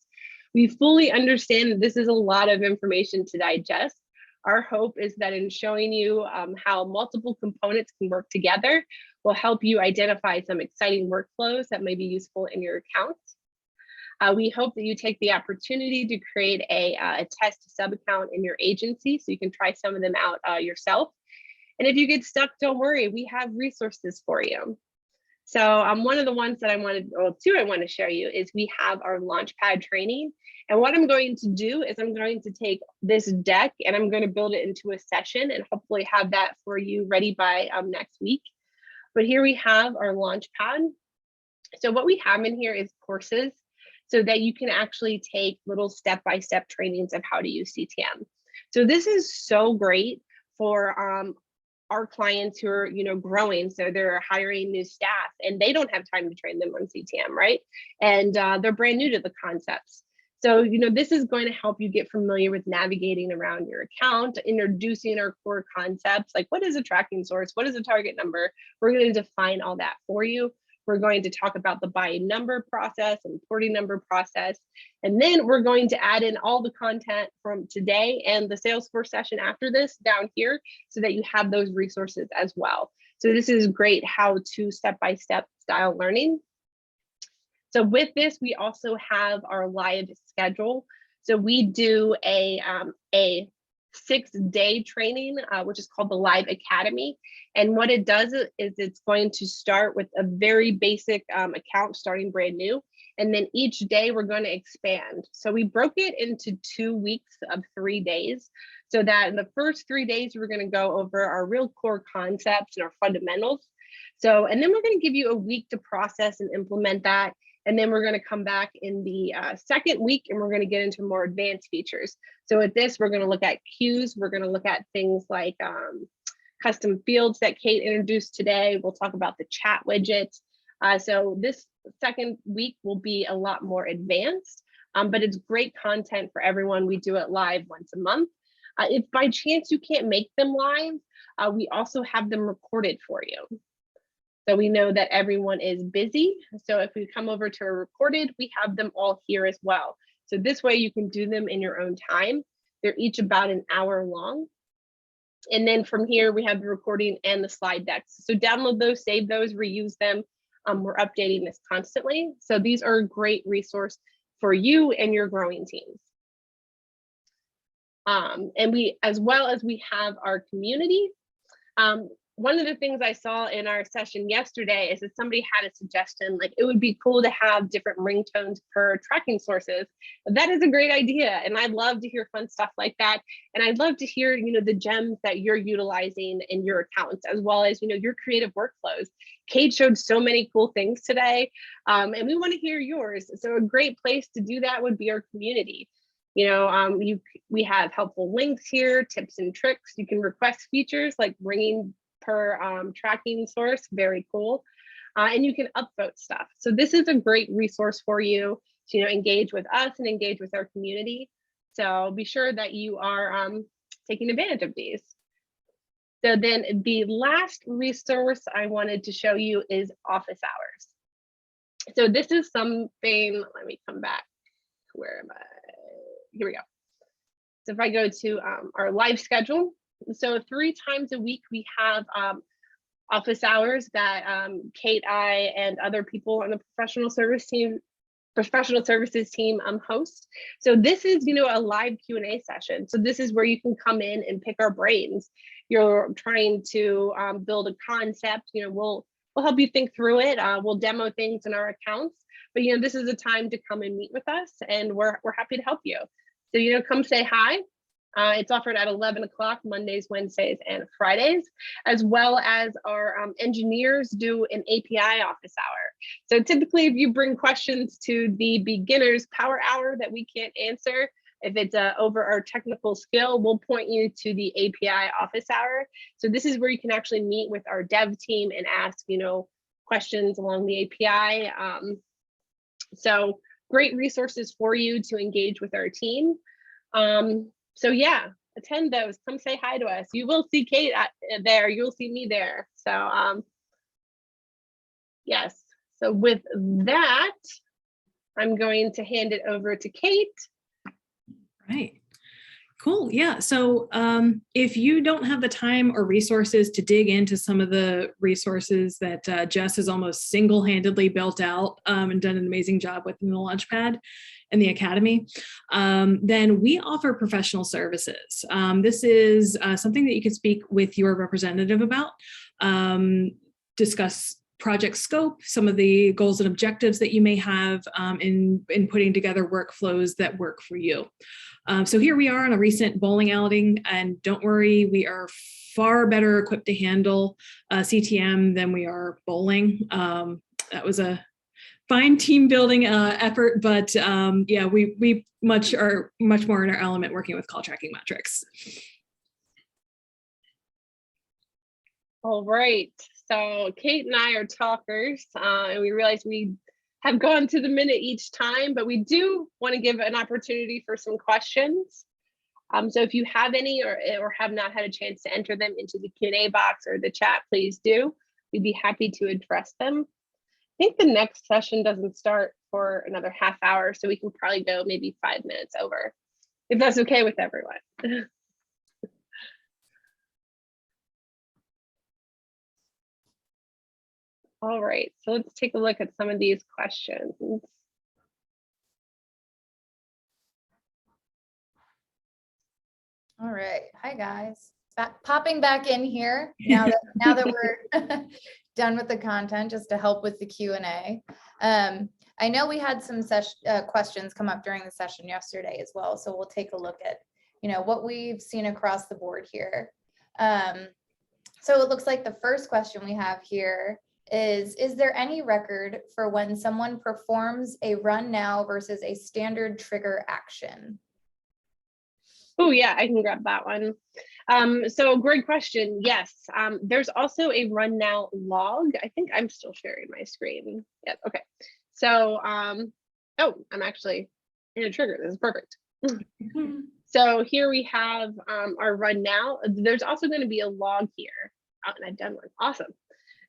We fully understand that this is a lot of information to digest. Our hope is that in showing you how multiple components can work together will help you identify some exciting workflows that may be useful in your accounts. We hope that you take the opportunity to create a test sub-account in your agency so you can try some of them out yourself. And if you get stuck, don't worry, we have resources for you. So one of the ones that I want to show you is we have our Launchpad training. And what I'm going to do is I'm going to take this deck and I'm going to build it into a session and hopefully have that for you ready by next week. But here we have our Launchpad. So what we have in here is courses so that you can actually take little step-by-step trainings of how to use CTM. So this is so great for our clients who are growing, so they're hiring new staff and they don't have time to train them on CTM, right? And they're brand new to the concepts. So this is going to help you get familiar with navigating around your account, introducing our core concepts, like what is a tracking source, what is a target number. We're going to define all that for you. We're going to talk about the by number process and porting number process. And then we're going to add in all the content from today and the Salesforce session after this down here so that you have those resources as well. So this is great how-to step-by-step style learning. So with this, we also have our live schedule. So we do a 6-day training, which is called the Live Academy. And what it does is it's going to start with a very basic account starting brand new. And then each day we're going to expand. So we broke it into 2 weeks of 3 days so that in the first 3 days, we're going to go over our real core concepts and our fundamentals. So, and then we're going to give you a week to process and implement that. And then we're going to come back in the second week and we're going to get into more advanced features. So with this, we're going to look at queues. We're going to look at things like custom fields that Kate introduced today. We'll talk about the chat widget. So this second week will be a lot more advanced, but it's great content for everyone. We do it live once a month. If by chance you can't make them live, we also have them recorded for you. So we know that everyone is busy. So if we come over to a recorded, we have them all here as well. So this way you can do them in your own time. They're each about an hour long. And then from here, we have the recording and the slide decks. So download those, save those, reuse them. We're updating this constantly. So these are a great resource for you and your growing teams. And we, as well as we have our community. One of the things I saw in our session yesterday is that somebody had a suggestion, like it would be cool to have different ringtones per tracking sources. That is a great idea. And I'd love to hear fun stuff like that. And I'd love to hear, the gems that you're utilizing in your accounts, as well as, your creative workflows. Kate showed so many cool things today, and we want to hear yours. So a great place to do that would be our community. We have helpful links here, tips and tricks. You can request features like ringing per tracking source, very cool. And you can upvote stuff. So this is a great resource for you to engage with us and engage with our community. So be sure that you are taking advantage of these. So then the last resource I wanted to show you is office hours. So this is something, let me come back. Where am I? Here we go. So if I go to our live schedule, so 3 times a week, we have office hours that Kate, I, and other people on the professional services team host. So this is, a live Q&A session. So this is where you can come in and pick our brains. You're trying to build a concept, we'll help you think through it. We'll demo things in our accounts, but this is a time to come and meet with us, and we're happy to help you. So, come say hi. It's offered at 11 o'clock, Mondays, Wednesdays, and Fridays, as well as our engineers do an API office hour. So typically, if you bring questions to the beginners power hour that we can't answer, if it's over our technical skill, we'll point you to the API office hour. So this is where you can actually meet with our dev team and ask, questions along the API. So great resources for you to engage with our team. So yeah, attend those, come say hi to us. You will see Kate there, you'll see me there. So yes, so with that, I'm going to hand it over to Kate. Right. Cool. Yeah. So if you don't have the time or resources to dig into some of the resources that Jess has almost single-handedly built out and done an amazing job with in the Launchpad and the Academy, then we offer professional services. This is something that you can speak with your representative about, discuss project scope, some of the goals and objectives that you may have in putting together workflows that work for you. So here we are on a recent bowling outing, and don't worry, we are far better equipped to handle CTM than we are bowling. That was a fine team building effort, but yeah, we are much more in our element working with CallTrackingMetrics. All right, so Kate and I are talkers, and we realize we have gone to the minute each time, but we do want to give an opportunity for some questions. So if you have any or have not had a chance to enter them into the Q&A box or the chat, please do. We'd be happy to address them. I think the next session doesn't start for another half hour, so we can probably go maybe 5 minutes over, if that's okay with everyone. All right, so let's take a look at some of these questions. All right. Hi, guys. Popping back in here now that we're done with the content, just to help with the Q&A. I know we had some questions come up during the session yesterday as well, so we'll take a look at what we've seen across the board here. So it looks like the first question we have here is there any record for when someone performs a run now versus a standard trigger action? Oh yeah, I can grab that one. So great question. Yes, there's also a run now log. I think I'm still sharing my screen. Yeah, okay. So, oh, I'm actually in a trigger. This is perfect. So here we have our run now. There's also going to be a log here. Oh, and I've done one. Awesome.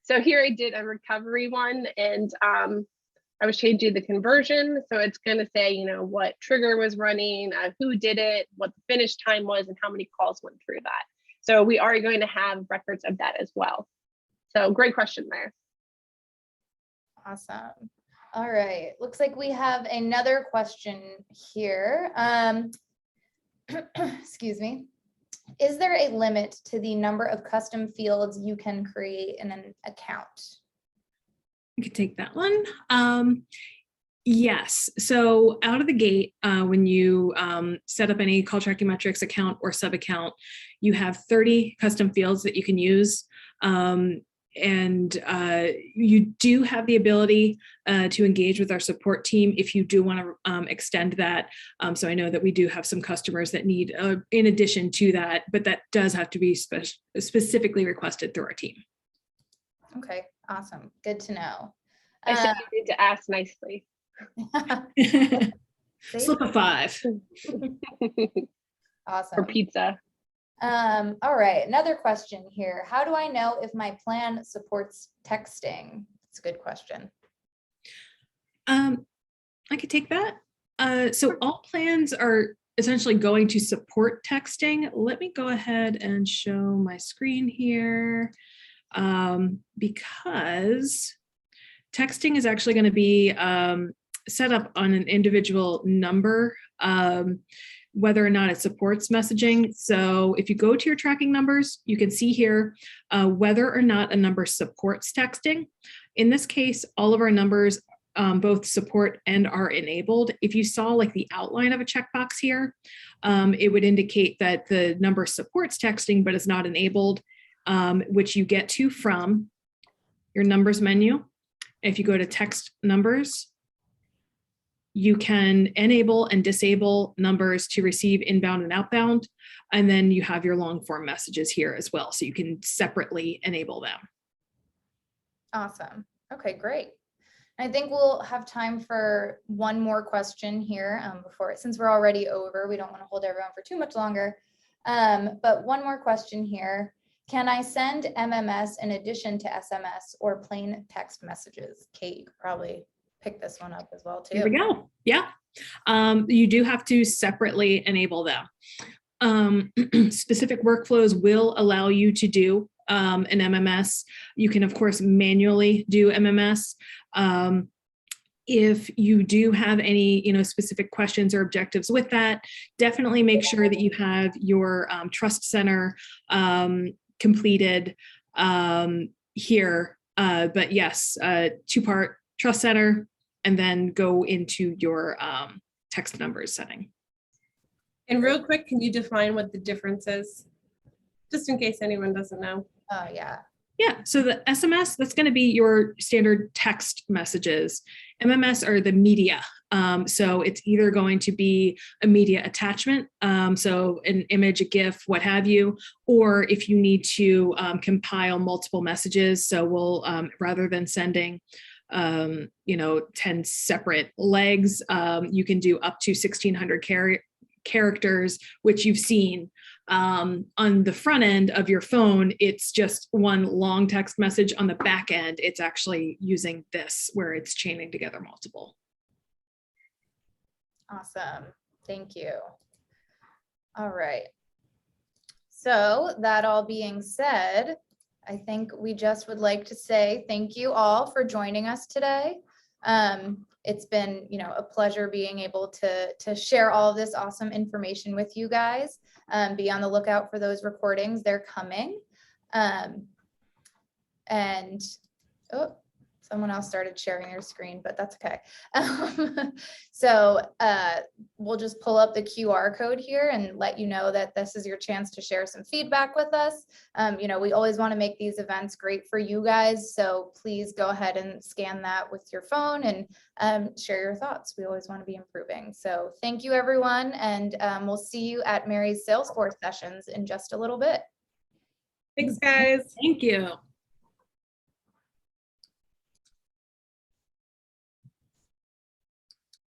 So here I did a recovery one, and I was changing the conversion. So it's going to say, you know, what trigger was running, who did it, what the finish time was, and how many calls went through that. So we are going to have records of that as well. So great question there. Awesome. All right. Looks like we have another question here. Excuse me. Is there a limit to the number of custom fields you can create in an account? I could take that one. Yes. So out of the gate, when you set up any CallTrackingMetrics account or sub account, you have 30 custom fields that you can use. And you do have the ability to engage with our support team if you do want to extend that. So I know that we do have some customers that need, in addition to that, but that does have to be specifically requested through our team. Okay, awesome. Good to know. I said you need to ask nicely. Slip of 5. Awesome. For pizza. All right, another question here. How do I know if my plan supports texting? It's a good question. I could take that. So all plans are essentially going to support texting. Let me go ahead and show my screen here, because texting is actually going to be set up on an individual number, whether or not it supports messaging. So if you go to your tracking numbers, you can see here whether or not a number supports texting. In this case, all of our numbers both support and are enabled. If you saw like the outline of a checkbox here, it would indicate that the number supports texting but is not enabled, which you get to from your numbers menu. If you go to text numbers, you can enable and disable numbers to receive inbound and outbound. And then you have your long form messages here as well. So you can separately enable them. Awesome. Okay, great. I think we'll have time for one more question here since we're already over, we don't want to hold everyone for too much longer. But one more question here. Can I send MMS in addition to SMS or plain text messages? Kate, you could probably pick this one up as well too. Here we go. Yeah. You do have to separately enable them. Specific workflows will allow you to do an MMS. You can, of course, manually do MMS. If you do have any, specific questions or objectives with that, definitely make sure that you have your Trust Center completed here. But yes, 2-part Trust Center, and then go into your text numbers setting. And real quick, can you define what the difference is? Just in case anyone doesn't know. Oh, yeah. Yeah, so the SMS, that's going to be your standard text messages. MMS are the media. So it's either going to be a media attachment, so an image, a GIF, what have you, or if you need to compile multiple messages. So we'll, rather than sending 10 separate legs, you can do up to 1,600 characters, which you've seen. On the front end of your phone, it's just one long text message. On the back end, it's actually using this where it's chaining together multiple. Awesome. Thank you. All right. So that all being said, I think we just would like to say thank you all for joining us today. It's been, a pleasure being able to share all of this awesome information with you guys. Be on the lookout for those recordings. They're coming. Someone else started sharing their screen, but that's okay. So we'll just pull up the QR code here and let you know that this is your chance to share some feedback with us. We always want to make these events great for you guys. So please go ahead and scan that with your phone and share your thoughts. We always want to be improving. So thank you, everyone. And we'll see you at Mary's Salesforce sessions in just a little bit. Thanks, guys. Thank you.